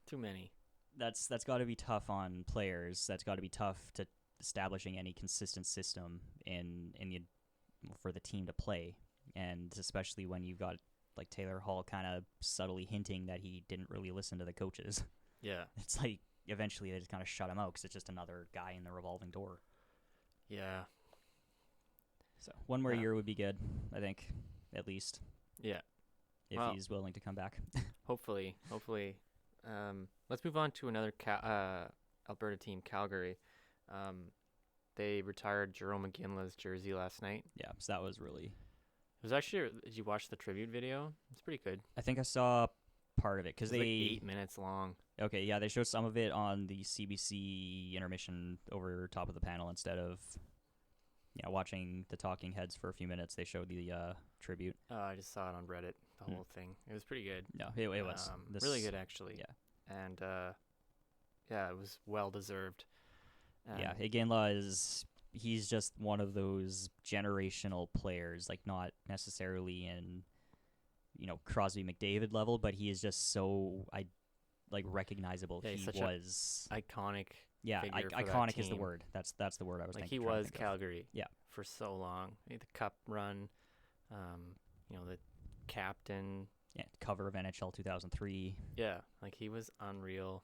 too many. That's got to be tough on players. That's got to be tough to establishing any consistent system for the team to play, and especially when you've got, like, Taylor Hall kind of subtly hinting that he didn't really listen to the coaches. Yeah. It's like eventually they just kind of shut him out because it's just another guy in the revolving door. Yeah. So one more year would be good, I think, at least. Yeah. If he's willing to come back. Hopefully. Let's move on to another Alberta team, Calgary. They retired Jarome Iginla's jersey last night. Yeah, so that was really... It was actually... Did you watch the tribute video? It's pretty good. I think I saw part of it, because they... like 8 minutes long. Okay, yeah, they showed some of it on the CBC intermission over top of the panel instead of... Yeah, watching the talking heads for a few minutes. They showed the tribute. I just saw it on Reddit, the whole thing. It was pretty good. No, it was. Really good, actually. Yeah. And, it was well-deserved. Yeah, Iginla he's just one of those generational players, like, not necessarily in, Crosby McDavid level, but he is just so, recognizable. Yeah, he was iconic. Yeah, iconic is the word. That's the word I was thinking. He was Calgary. Yeah. For so long. The cup run, the captain. Yeah, cover of NHL 2003. Yeah, he was unreal.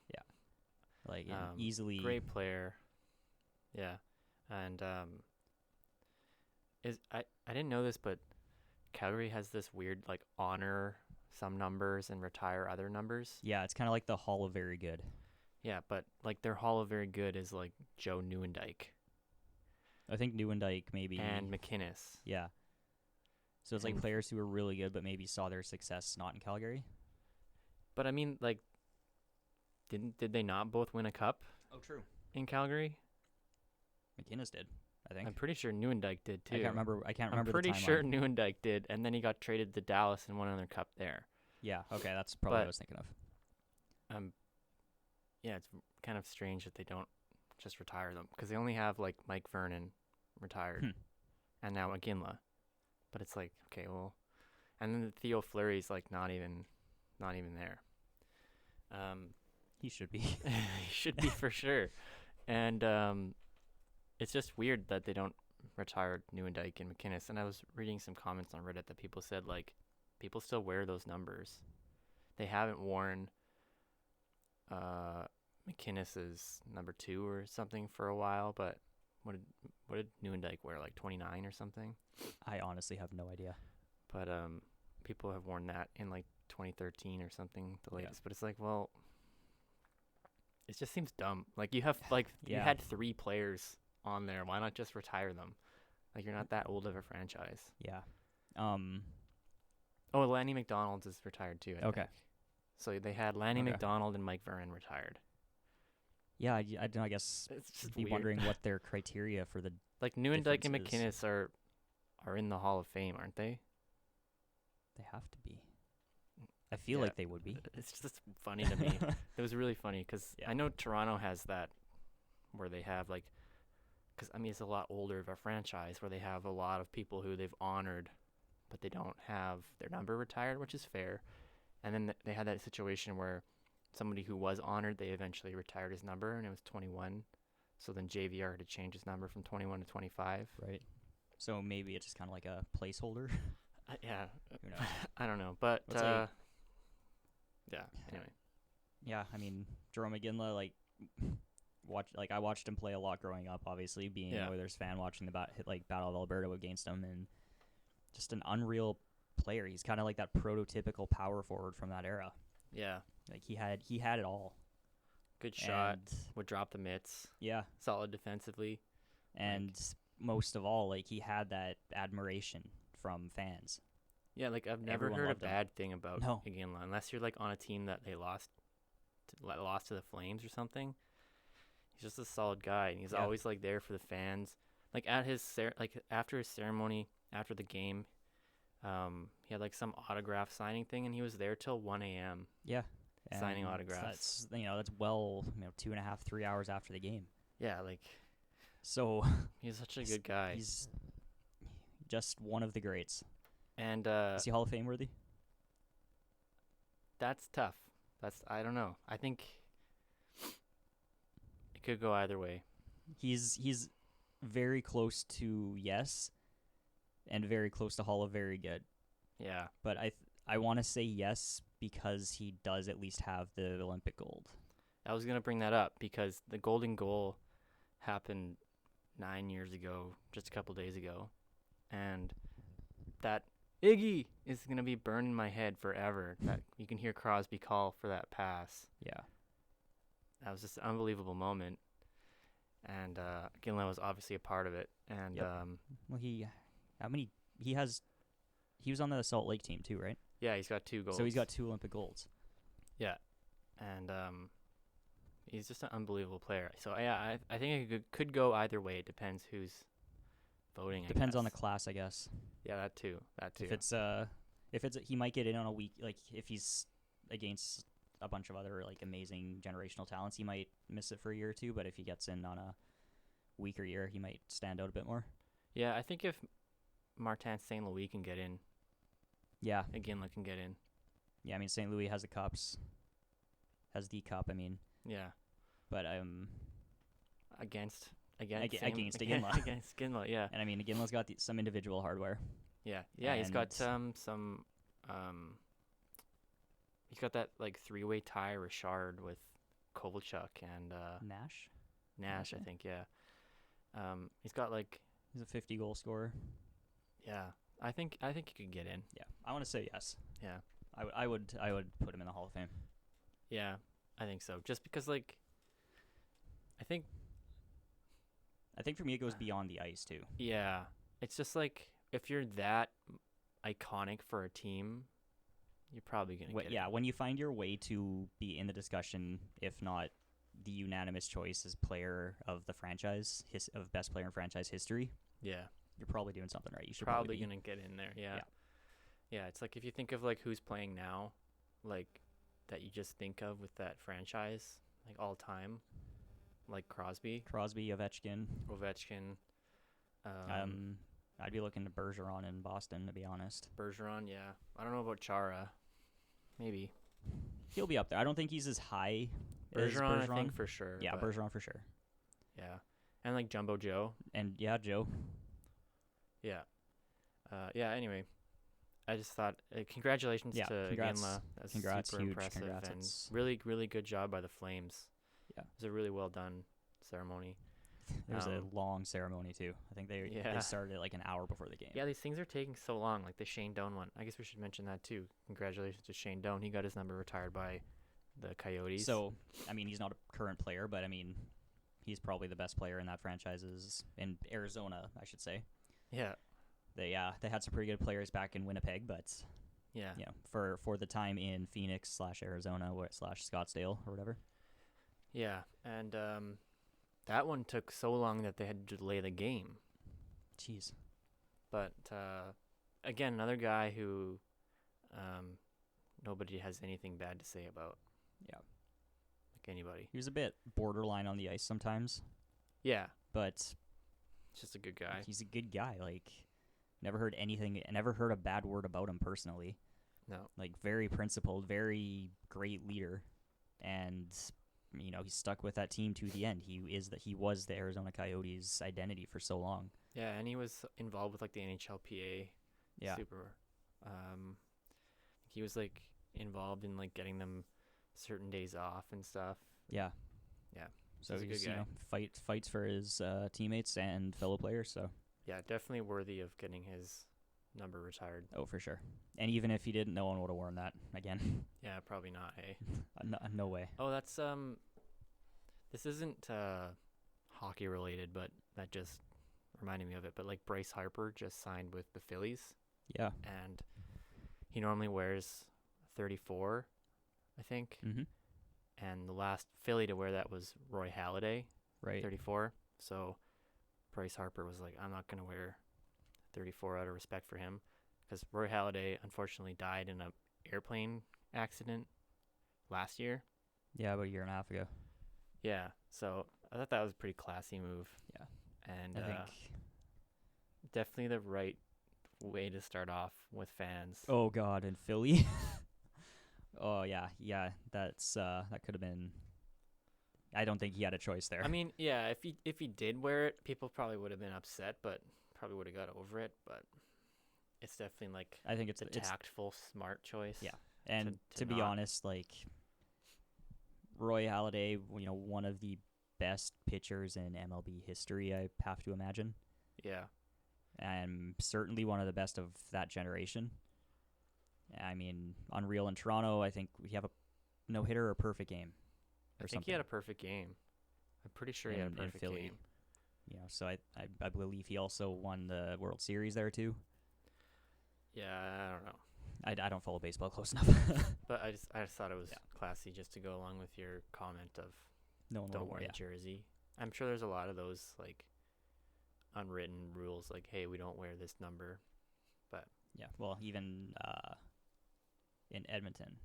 Yeah. Easily. Great player. Yeah. And I didn't know this, but Calgary has this weird, honor some numbers and retire other numbers. Yeah, it's kind of like the Hall of Very Good. Yeah, but their Hall of Very Good is Joe Nieuwendyk. I think Nieuwendyk maybe. And McInnes. Yeah. So it's players who were really good but maybe saw their success not in Calgary. But I mean, did they not both win a cup? Oh, true. In Calgary? McInnes did, I think. I'm pretty sure Nieuwendyk did too. I can't remember. I'm pretty sure Nieuwendyk did, and then he got traded to Dallas and won another cup there. Yeah. Okay, that's probably what I was thinking of. yeah, it's kind of strange that they don't just retire them because they only have like Mike Vernon retired and now Iginla, but it's like okay, well, and then Theo Fleury's like not even there. He should be. He should be for sure, and it's just weird that they don't retire Nieuwendyk and McInnes. And I was reading some comments on Reddit that people said like people still wear those numbers. They haven't worn McInnes's number 2 or something for a while, but what did Nieuwendyk wear, like 29 or something? I honestly have no idea. But people have worn that in like 2013 or something, the latest. But it's like, well, it just seems dumb. Like you have like you had 3 players on there. Why not just retire them? Like you're not that old of a franchise. Yeah. Oh, Lanny McDonald's is retired too, I think. So they had Lanny McDonald and Mike Vernon retired. Yeah, I guess it's just be weird. wondering what their criteria for the like Nieuwendyk and differences. McInnes are in the Hall of Fame, aren't they? They have to be. I feel like they would be. It's just funny to me. It was really funny because I know Toronto has that where they have like, because I mean it's a lot older of a franchise where they have a lot of people who they've honored, but they don't have their number retired, which is fair. And then they had that situation where somebody who was honored, they eventually retired his number, and it was 21. So then JVR had to change his number from 21 to 25. Right. So maybe it's just kind of like a placeholder. Yeah. Who knows? I don't know, but yeah. Anyway. Yeah, I mean Jarome Iginla, I watched him play a lot growing up. Obviously, being an Oilers fan, watching the Battle of Alberta against him, and just an unreal player. He's kind of like that prototypical power forward from that era. Yeah. Like he had it all. Good shot. Would drop the mitts. Yeah. Solid defensively. And most of all, like he had that admiration from fans. Yeah, like I've never heard a bad thing about Iginla, unless you're like on a team that they lost to the Flames or something. He's just a solid guy, and he's always like there for the fans. Like at his after his ceremony, after the game, he had like some autograph signing thing, and he was there till 1 a.m. Yeah, signing autographs. That's well 2.5, 3 hours after the game. Yeah, like so he's such a good guy. He's just one of the greats. And is he Hall of Fame worthy? That's tough. I don't know. I think it could go either way. He's very close to yes, and very close to Hall of Very Good. Yeah. But I want to say yes because he does at least have the Olympic gold. I was gonna bring that up because the golden goal happened 9 years ago, just a couple days ago, and that Iggy is going to be burned in my head forever. That you can hear Crosby call for that pass. Yeah. That was just an unbelievable moment. And Iginla was obviously a part of it. And well, he was on the Salt Lake team too, right? Yeah, he's got 2 goals. So he's got 2 Olympic golds. Yeah. And he's just an unbelievable player. So yeah, I think it could go either way. It depends who's voting. Depends on the class, I guess. Yeah, that too. If it's he might get in on a week, like if he's against a bunch of other like amazing generational talents, he might miss it for a year or 2. But if he gets in on a weaker year, he might stand out a bit more. Yeah, I think if Martin St. Louis can get in, Iginla can get in. Yeah, I mean St. Louis has the cups, has the cup. I mean, yeah, but against Iginla. Against Iginla, yeah. And I mean Iginla's got some individual hardware. Yeah, he's got some he's got that like 3-way tie Richard with Kovalchuk and Nash, I think, yeah. He's got like he's a 50 goal scorer. Yeah. I think he could get in. Yeah. I want to say yes. Yeah. I would put him in the Hall of Fame. Yeah, I think so. Just because like I think for me it goes beyond the ice too. Yeah. It's just like if you're that iconic for a team, you're probably going to get it. Yeah, when you find your way to be in the discussion, if not the unanimous choice as player of the franchise, of best player in franchise history. Yeah. You're probably doing something right. You should probably going to get in there. Yeah. Yeah, it's like if you think of like who's playing now, like that you just think of with that franchise, like all time, like Crosby, Ovechkin. Ovechkin, I'd be looking to Bergeron in Boston, to be honest. Bergeron. Yeah, I don't know about Chara. Maybe He'll be up there. I don't think he's as high as Bergeron. Bergeron. I think for sure. Yeah, but Bergeron for sure. Yeah, and like Jumbo Joe. And yeah, Joe. Yeah. Yeah. Anyway, I just thought congratulations to Iginla. That's Congrats, super huge impressive congrats. and It's- really, really good job by the Flames. Yeah. It was a really well done ceremony. It was a long ceremony too. I think they started it like an hour before the game. Yeah, these things are taking so long. Like the Shane Doan one. I guess we should mention that too. Congratulations to Shane Doan. He got his number retired by the Coyotes. So, I mean, he's not a current player, but I mean, he's probably the best player in that franchise's in Arizona, I should say. Yeah. They had some pretty good players back in Winnipeg, but Yeah. you know, for the time in Phoenix / Arizona / Scottsdale or whatever. Yeah, and that one took so long that they had to delay the game. Jeez. But again, another guy who nobody has anything bad to say about. Yeah. Like anybody. He was a bit borderline on the ice sometimes, Yeah, but just a good guy. he's a good guy. Like, never heard a bad word about him personally. No. Like, very principled, very great leader, and you know, he stuck with that team to the end. He was the Arizona Coyotes' identity for so long. Yeah, and he was involved with like the NHLPA. Yeah. Super. He was like involved in like getting them certain days off and stuff. Yeah. Yeah. So He's a good he's, guy. you know, fights for his teammates and fellow players. So Yeah, definitely worthy of getting his number retired. oh, for sure. And even if he didn't, no one would have worn that again. Yeah, probably not. Hey. No way. Oh, that's this isn't hockey related, but that just reminded me of it. But like Bryce Harper just signed with the Phillies, Yeah. and he normally wears 34, I think. Mm-hmm. And the last Philly to wear that was Roy Halladay, Right. 34. So Bryce Harper was like, I'm not gonna wear 34 out of respect for him, because Roy Halladay unfortunately died in a airplane accident last year. Yeah, about a year and a half ago. Yeah, so I thought that was a pretty classy move. Yeah. And I think. definitely the right way to start off with fans. Oh God, in Philly. Oh yeah. That's that could have been. I don't think he had a choice there. I mean, yeah, if he did wear it, people probably would have been upset, but probably would have got over it. But it's definitely like I think it's a tactful, smart choice. Yeah. And to to be not- honest, like Roy Halladay, you know, one of the best pitchers in MLB history, I have to imagine, Yeah. and certainly one of the best of that generation. I mean, unreal in Toronto. I think we have a no-hitter or a perfect game. I think he had a perfect game. I'm pretty sure he had a in perfect Philly. game. You know, so I believe he also won the World Series there too. Yeah, I don't know. I don't follow baseball close enough. But I just thought it was classy just to go along with your comment of No one don't will wear yeah. the jersey. I'm sure there's a lot of those like unwritten rules, like, hey, we don't wear this number. Yeah, well, even in Edmonton,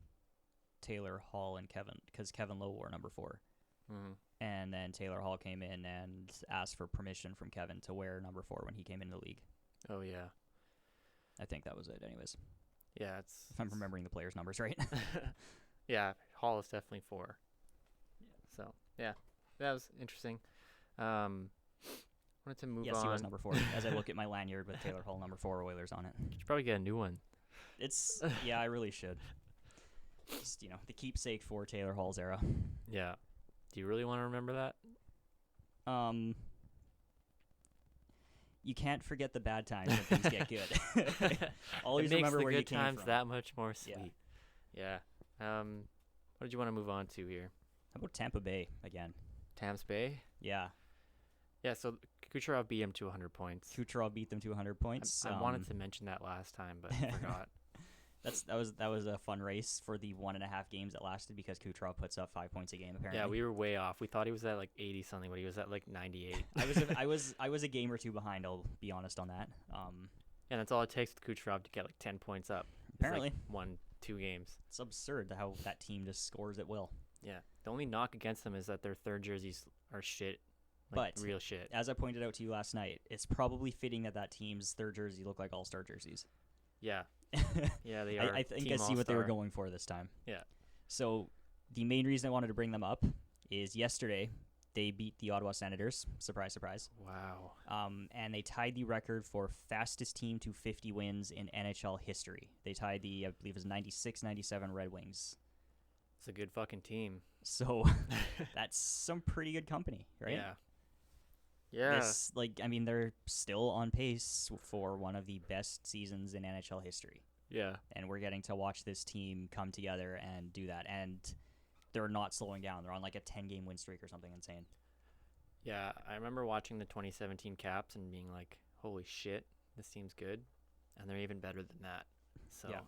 Taylor Hall and Kevin Lowe wore number 4. Mm-hmm. And then Taylor Hall came in and asked for permission from Kevin to wear number 4 when he came into the league. Oh yeah, I think that was it anyways. yeah. It's If I'm remembering the players' numbers right. yeah, Hall is definitely 4. So yeah, that was interesting. Wanted to move Yes, on. he was number 4. As I look at my lanyard with Taylor Hall number 4 Oilers on it. You should probably get a new one. It's yeah, I really should. Just, you know, the keepsake for Taylor Hall's era. Yeah. Do you really want to remember that? You can't forget the bad times when things get good. Always it makes remember the where good you came times from. that much more Yeah. sweet. Yeah. What did you want to move on to here? How about Tampa Bay again? Tampa Bay? Yeah, Yeah, so Kucherov beat him to 100 points. Kucherov beat them to 100 points. I wanted to mention that last time, but forgot. That was a fun race for the 1.5 games that lasted because Kucherov puts up 5 points a game. Apparently, Yeah, we were way off. We thought he was at like 80 something, but he was at like 98. I was a game or two behind. I'll be honest on that. And that's all it takes with Kucherov to get like 10 points up. It's Apparently, like 1-2 games. it's absurd how that team just scores at will. Yeah. The only knock against them is that their third jerseys are shit. Like But real shit. as I pointed out to you last night, it's probably fitting that team's third jersey look like all-star jerseys. Yeah. Yeah, they are. I think Team I see what they were All-Star. going for this time. Yeah. So the main reason I wanted to bring them up is yesterday they beat the Ottawa Senators. Surprise, surprise. Wow. And they tied the record for fastest team to 50 wins in NHL history. They tied the, I believe it was 96-97 Red Wings. It's a good fucking team. So that's some pretty good company, right? Yeah. Yeah. This, they're still on pace for one of the best seasons in NHL history. Yeah. And we're getting to watch this team come together and do that. And they're not slowing down. They're on like a 10-game win streak or something insane. Yeah. I remember watching the 2017 Caps and being like, holy shit, this team's good. And they're even better than that. So, Yeah.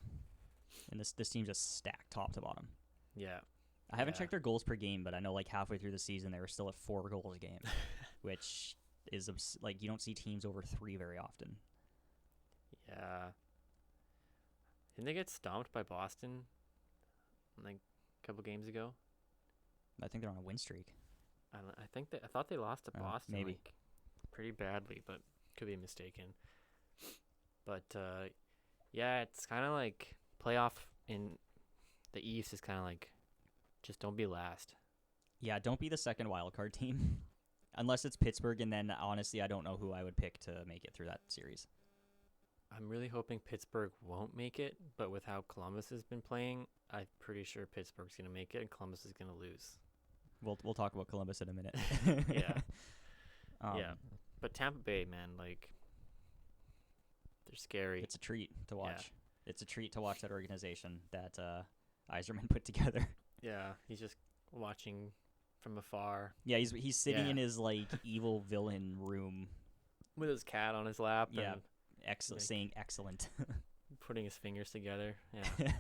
And this team's just stacked top to bottom. yeah. I haven't Yeah. checked their goals per game, but I know like halfway through the season they were still at 4 goals a game, which is you don't see teams over 3 very often. Yeah. Didn't they get stomped by Boston like a couple games ago? I think they're on a win streak. I thought they lost to Boston maybe. like, pretty badly, but could be mistaken. But yeah, it's kind of like playoff in the East is kind of like just don't be last. Yeah, don't be the second wild card team. Unless it's Pittsburgh, and then honestly I don't know who I would pick to make it through that series. I'm really hoping Pittsburgh won't make it, but with how Columbus has been playing, I'm pretty sure Pittsburgh's going to make it and Columbus is going to lose. We'll talk about Columbus in a minute. Yeah. Um, Yeah. But Tampa Bay, man, like they're scary. It's a treat to watch. Yeah. It's a treat to watch that organization that Yzerman put together. Yeah, he's just watching from afar Yeah, he's sitting Yeah. in his like evil villain room. with his cat on his lap Yeah. and like- Saying excellent. putting his fingers together. Yeah.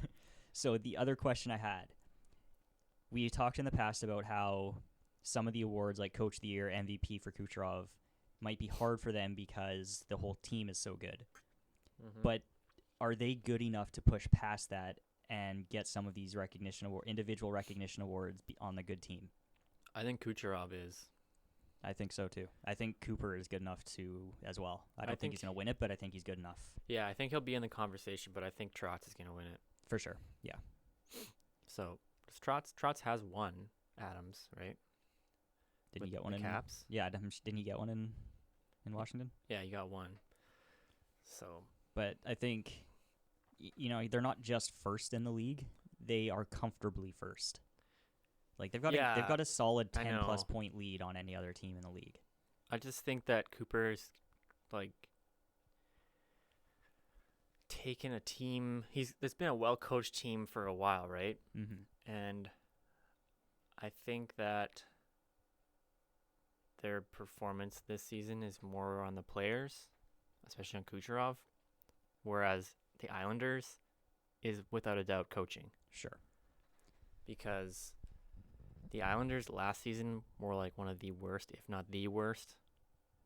So the other question I had, we talked in the past about how some of the awards like Coach of the Year, MVP for Kucherov, might be hard for them because the whole team is so good. Mhm. But are they good enough to push past that and get some of these individual recognition awards on the good team? I think Kucherov is. I think so too. I think Cooper is good enough to as well. I don't think think- he's going to win it, but I think he's good enough Yeah, I think he'll be in the conversation, but I think Trotz is going to win it. for sure. Yeah. So Trotz has won Adams, right? Didn't With he get one the in Caps? Yeah, didn't he get one in Washington? Yeah, you got one. So But I think they're not just first in the league; they are comfortably first. Like they've got a solid I 10+ know. point lead on any other team in the league. I just think that Cooper's like taken a team. It's been a well coached team for a while, right? Mm-hmm. And I think that their performance this season is more on the players, especially on Kucherov, whereas the Islanders is without a doubt coaching, Sure. because the Islanders last season were like one of the worst, if not the worst,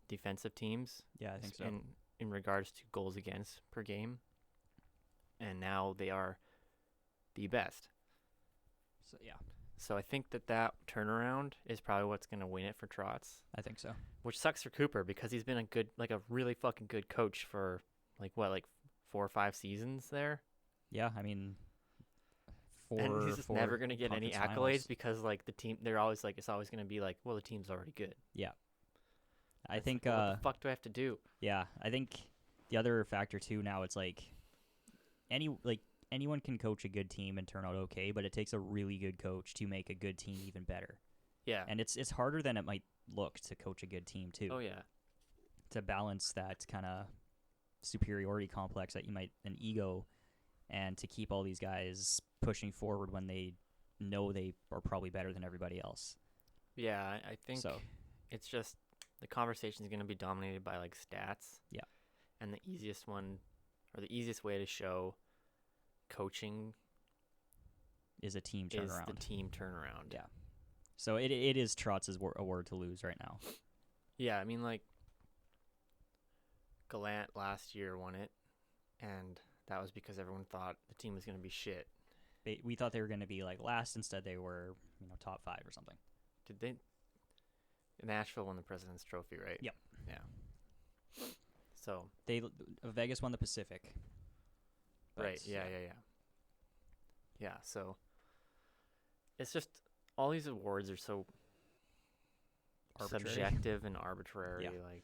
defensive teams Yeah, I think so. in regards to goals against per game, and now they are the best. So yeah, So I think that turnaround is probably what's going to win it for Trotz, I think so. which sucks for Cooper because he's been a really fucking good coach for like 4 or 5 seasons there. Yeah, I mean, And he's just never going to get any conference accolades finals. because like the team, they're always like, it's always going to be like, well, the team's already good. I It's think like, well, what the fuck do I have to do? yeah, I think the other factor too now it's like anyone can coach a good team and turn out okay, but it takes a really good coach to make a good team even better. Yeah. And it's harder than it might look to coach a good team too. Oh yeah. To balance that kind of superiority complex that you might an ego, and to keep all these guys pushing forward when they know they are probably better than everybody else. Yeah, I think So it's just the conversation is going to be dominated by like stats. Yeah. And the easiest one, or the easiest way to show coaching is a team is turnaround. the team turnaround. Yeah. So it is Trotz's award to lose right now. Yeah, I mean like Gallant last year won it, and that was because everyone thought the team was going to be shit. We thought they were going to be like last. Instead, they were top 5 or something. Did they? Nashville won the President's Trophy, right? Yep. Yeah. So Vegas won the Pacific. Right. Yeah. Yeah. So it's just all these awards are so Arbitrary. subjective and arbitrary. Yeah. Like,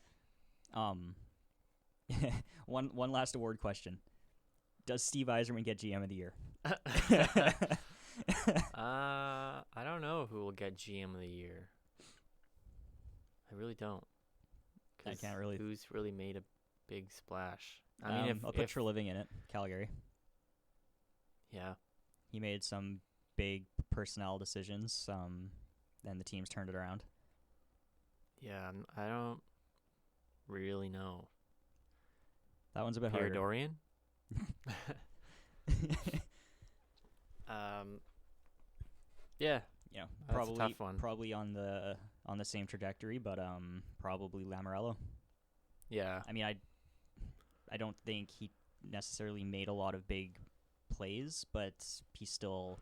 one last award question: does Steve Yzerman get GM of the year? I don't know who will get GM of the year. I really don't. I can't really. Who's really made a big splash? I mean, I'll put Treliving in it. Calgary. Yeah. He made some big personnel decisions. And the teams turned it around. Yeah, I don't really know. That one's a bit Pierre harder. Dorian? Yeah. Probably that's a tough one. Probably on the same trajectory, but probably Lamoriello. Yeah. I mean, I don't think he necessarily made a lot of big plays, but he still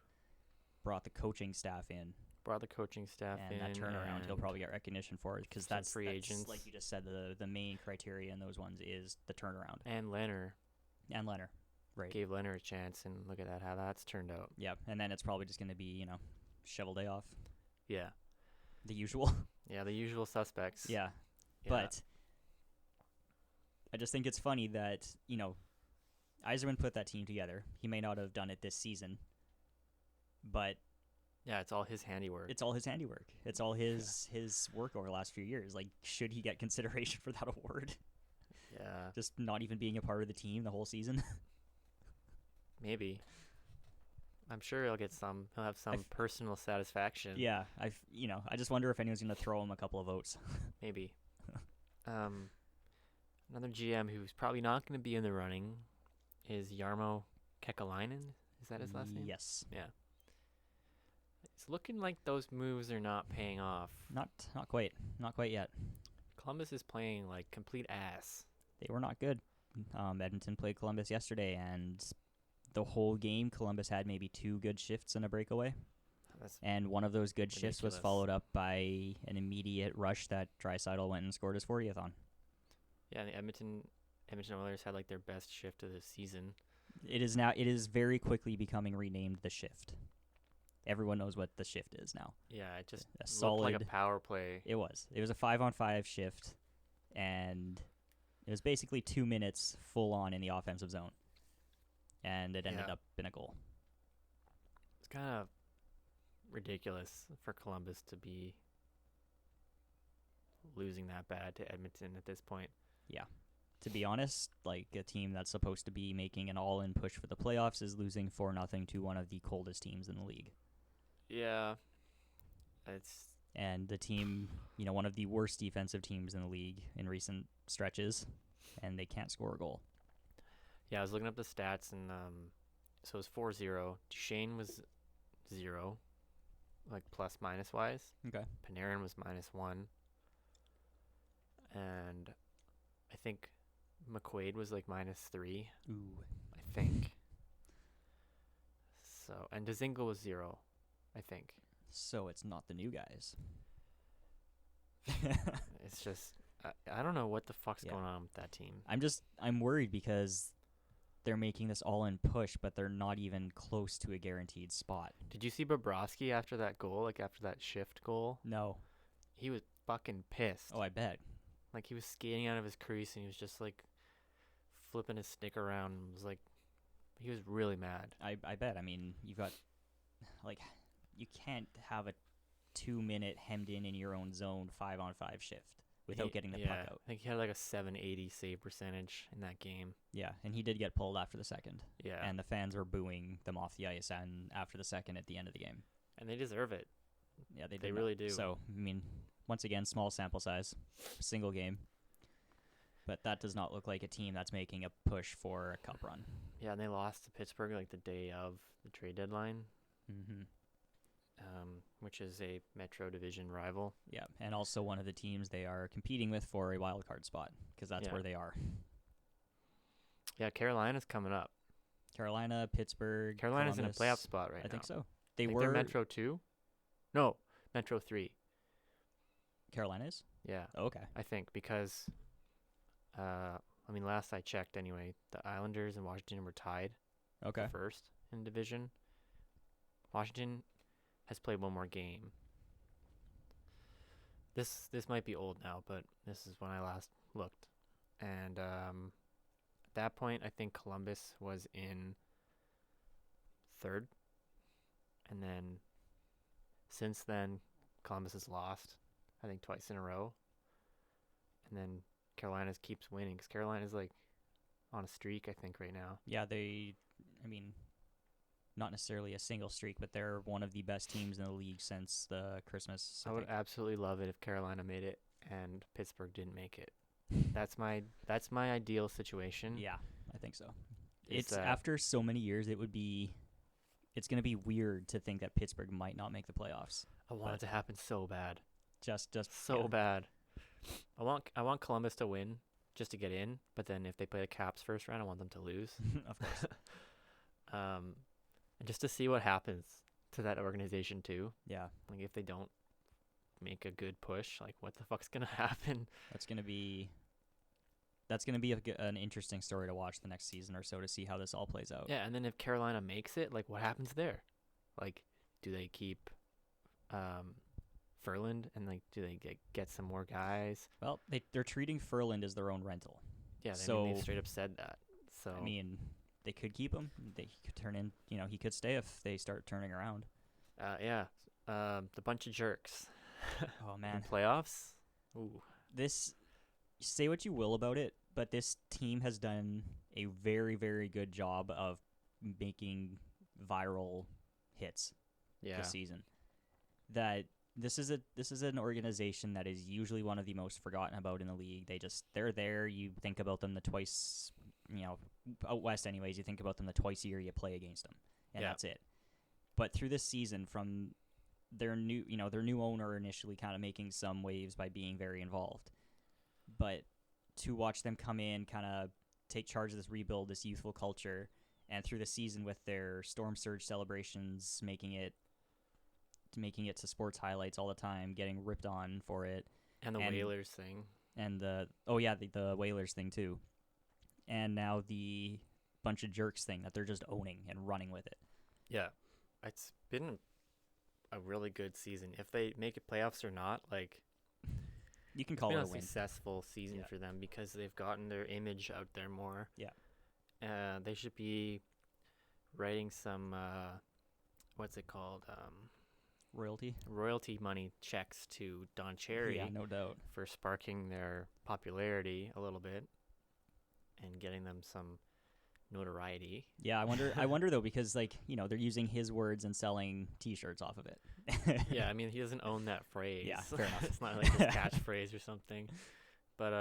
brought the coaching staff in. Brought the coaching staff and in. that turnaround, he'll probably get recognition for it because that's free agents. Like you just said, the main criteria in those ones is the turnaround. And Leonard. Right. Gave Leonard a chance, and look at that, how that's turned out. Yeah, and then it's probably just going to be, shovel day off. Yeah. The usual. Yeah, the usual suspects. Yeah. But I just think it's funny that, Yzerman put that team together. He may not have done it this season, but yeah, it's all his handiwork. It's all his handiwork. It's all his work over the last few years. Like, should he get consideration for that award? Yeah. Just not even being a part of the team the whole season? Maybe. I'm sure he'll get some. He'll have some personal satisfaction. Yeah, I just wonder if anyone's going to throw him a couple of votes. Maybe. Another GM who's probably not going to be in the running is Jarmo Kekalainen. Is that his last name? Yes. Yeah. It's looking like those moves are not paying off. Not quite. Not quite yet. Columbus is playing like complete ass. They were not good. Edmonton played Columbus yesterday, and the whole game, Columbus had maybe 2 good shifts and a breakaway. And one of those good shifts was followed up by an immediate rush that Draisaitl went and scored his 40th on. Yeah, the Edmonton Oilers had like their best shift of the season. It is very quickly becoming renamed the shift. Everyone knows what the shift is now. Yeah, it just looked like a power play. It was a 5-on-5 shift, and it was basically 2 minutes full on in the offensive zone. And it ended up in a goal. It's kind of ridiculous for Columbus to be losing that bad to Edmonton at this point. Yeah. To be honest, like a team that's supposed to be making an all-in push for the playoffs is losing 4-0 to one of the coldest teams in the league. Yeah. And the team, one of the worst defensive teams in the league in recent stretches, and they can't score a goal. Yeah, I was looking up the stats, and so it was 4-0. Duchesne was 0, like plus-minus wise. Okay. Panarin was -1. And I think McQuaid was like -3. Ooh. I think. So, and Dzingel was 0, I think. So it's not the new guys. It's just, I don't know what the fuck's going on with that team. I'm worried because they're making this all-in push, but they're not even close to a guaranteed spot. Did you see Bobrovsky after that goal, like after that shift goal? No. He was fucking pissed. Oh, I bet. Like he was skating out of his crease and he was just like flipping his stick around and was like, he was really mad. I bet. I mean, you've got, like, you can't have a 2-minute hemmed in your own zone 5-on-5 shift without getting the puck out. I think he had like a 780 save percentage in that game. Yeah, and he did get pulled after the second. Yeah. And the fans were booing them off the ice and after the second at the end of the game. And they deserve it. Yeah, they really do. So, I mean, once again, small sample size, single game. But that does not look like a team that's making a push for a cup run. Yeah, and they lost to Pittsburgh like the day of the trade deadline. Mm-hmm. Which is a Metro Division rival. Yeah, and also one of the teams they are competing with for a wild card spot because that's where they are. Yeah, Carolina's coming up. Carolina, Pittsburgh, Carolina's Columbus. in a playoff spot right I now. think so. I think they're Metro 2? No, Metro 3. Carolina is? Yeah, Oh, okay. I think because, last I checked anyway, the Islanders and Washington were tied Okay. for first in division. Washington has played one more game. This might be old now, but this is when I last looked. And at that point, I think Columbus was in third. And then since then, Columbus has lost, I think, twice in a row. And then Carolina keeps winning because Carolina's like on a streak, I think, right now. Yeah, not necessarily a single streak, but they're one of the best teams in the league since the Christmas. I would absolutely love it if Carolina made it and Pittsburgh didn't make it. That's my ideal situation. Yeah, I think so. Is It's that- after so many years, it's going to be weird to think that Pittsburgh might not make the playoffs. I want it to happen so bad. Just So bad. I want Columbus to win just to get in, but then if they play the Caps first round, I want them to lose. Of course. And just to see what happens to that organization too. Yeah, Like if they don't make a good push, like what the fuck's gonna happen? that's going to be an interesting story to watch the next season or so to see how this all plays out. Yeah, and then if Carolina makes it, like what happens there? Like, do they keep Furland and like do they get some more guys? Well, they're treating Furland as their own rental. Yeah, So- they straight up said that. So I mean, they could keep him. He could turn in. He could stay if they start turning around. the bunch of jerks Oh in man, playoffs. Ooh, this. Say what you will about it, but this team has done a very, very good job of making viral hits yeah, this season. That this is an organization that is usually one of the most forgotten about in the league. They're there. You think about them the twice, out west anyways. You think about them the twice a year you play against them, and Yeah. that's it. But through this season, from their new owner initially kind of making some waves by being very involved, but to watch them come in, kind of take charge of this rebuild, this youthful culture, and through the season with their Storm Surge celebrations, making it to sports highlights all the time, getting ripped on for it, and the and- Whalers thing. and the Whalers thing too, and now the bunch of jerks thing that they're just owning and running with it. Yeah, it's been a really good season. If they make it playoffs or not, like You can it's call been it a a win. successful season Yeah. for them because they've gotten their image out there more. Yeah. They should be writing some what's it called? Royalty. Royalty money checks to Don Cherry Yeah, no doubt. for sparking their popularity a little bit and getting them some notoriety. Yeah, I wonder though, because they're using his words and selling T-shirts off of it. Yeah, I mean, he doesn't own that phrase. Yeah, fair enough. It's not like his catchphrase or something. But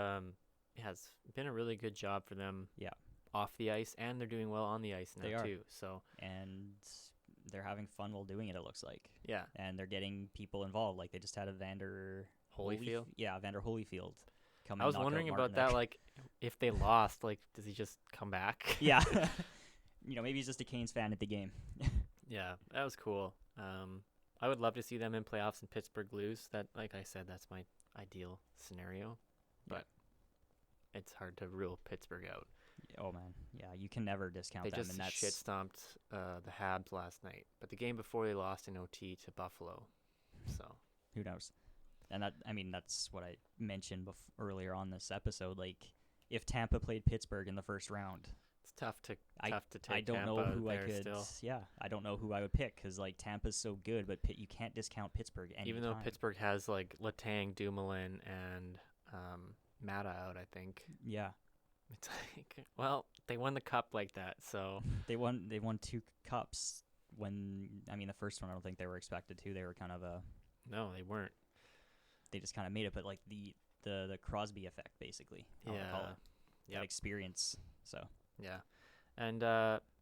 it has been a really good job for them. Yeah. Off the ice, and they're doing well on the ice now They are. too. So And they're having fun while doing it. It looks like, yeah, and they're getting people involved. Like they just had a Vander Holyfield. Vander Holyfield. Come I and was knock out wondering about that. Martinook. Like, if they lost, like, does he just come back? Yeah. Maybe he's just a Canes fan at the game. Yeah, that was cool. I would love to see them in playoffs and Pittsburgh lose. That, like I said, that's my ideal scenario. But it's hard to rule Pittsburgh out. Oh man, yeah, you can never discount They them, just and that's shit stomped the Habs last night. But the game before, they lost in OT to Buffalo. So who knows. And that's what I mentioned earlier on this episode. Like, if Tampa played Pittsburgh in the first round, it's tough to take I don't Tampa know who I there could. still. Yeah, I don't know who I would pick because like Tampa's so good, but you can't discount Pittsburgh anytime. Even though Pittsburgh has like Letang, Dumoulin, and Mata out, I think. Yeah, It's like, well, they won the cup like that, so they won 2 cups. The first one I don't think they were expected to. They were kind of no, they weren't. they just kind of made it, but like the Crosby effect basically. I wanna call it. That experience. So Yeah. And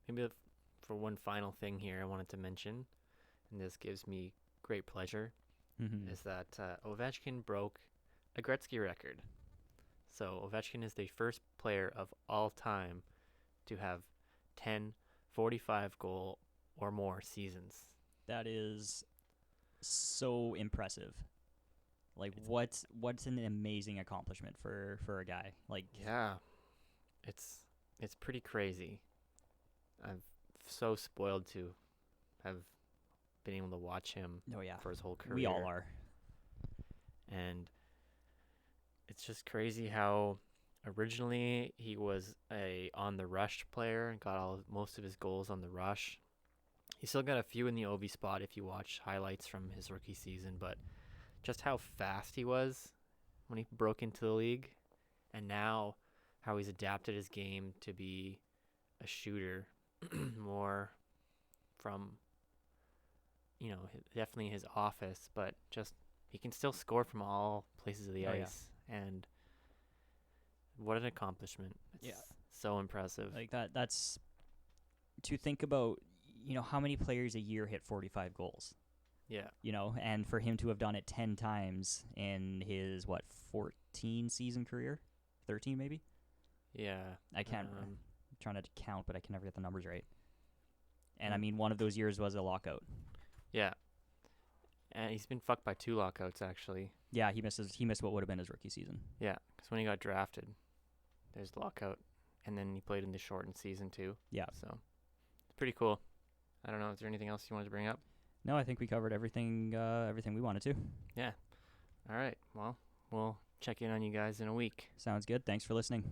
maybe for one final thing here I wanted to mention, and this gives me great pleasure, is that Ovechkin broke a Gretzky record. So Ovechkin is the first player of all time to have 10 45 goal or more seasons. That is so impressive. Like, what's an amazing accomplishment for a guy. Like, Yeah, it's pretty crazy. I'm so spoiled to have been able to watch him oh yeah, for his whole career. we all are. And it's just crazy how originally he was a on the rush player and got most of his goals on the rush. He still got a few in the OV spot if you watch highlights from his rookie season, but just how fast he was when he broke into the league, and now how he's adapted his game to be a shooter more from, definitely his office, but just he can still score from all places of the ice. And what an accomplishment. It's so impressive. Like that's to think about, how many players a year hit 45 goals. Yeah. And for him to have done it 10 times in his 14 season career? 13 maybe? Yeah. I can't I'm trying to count, but I can never get the numbers right. And I mean, one of those years was a lockout. Yeah. And he's been fucked by 2 lockouts actually. Yeah, he missed what would have been his rookie season. Yeah, cuz when he got drafted, there's lockout, and then he played in the shortened season too. Yeah. So, it's pretty cool. I don't know, is there anything else you wanted to bring up? No, I think we covered everything we wanted to. Yeah. All right. Well, we'll check in on you guys in a week. Sounds good. Thanks for listening.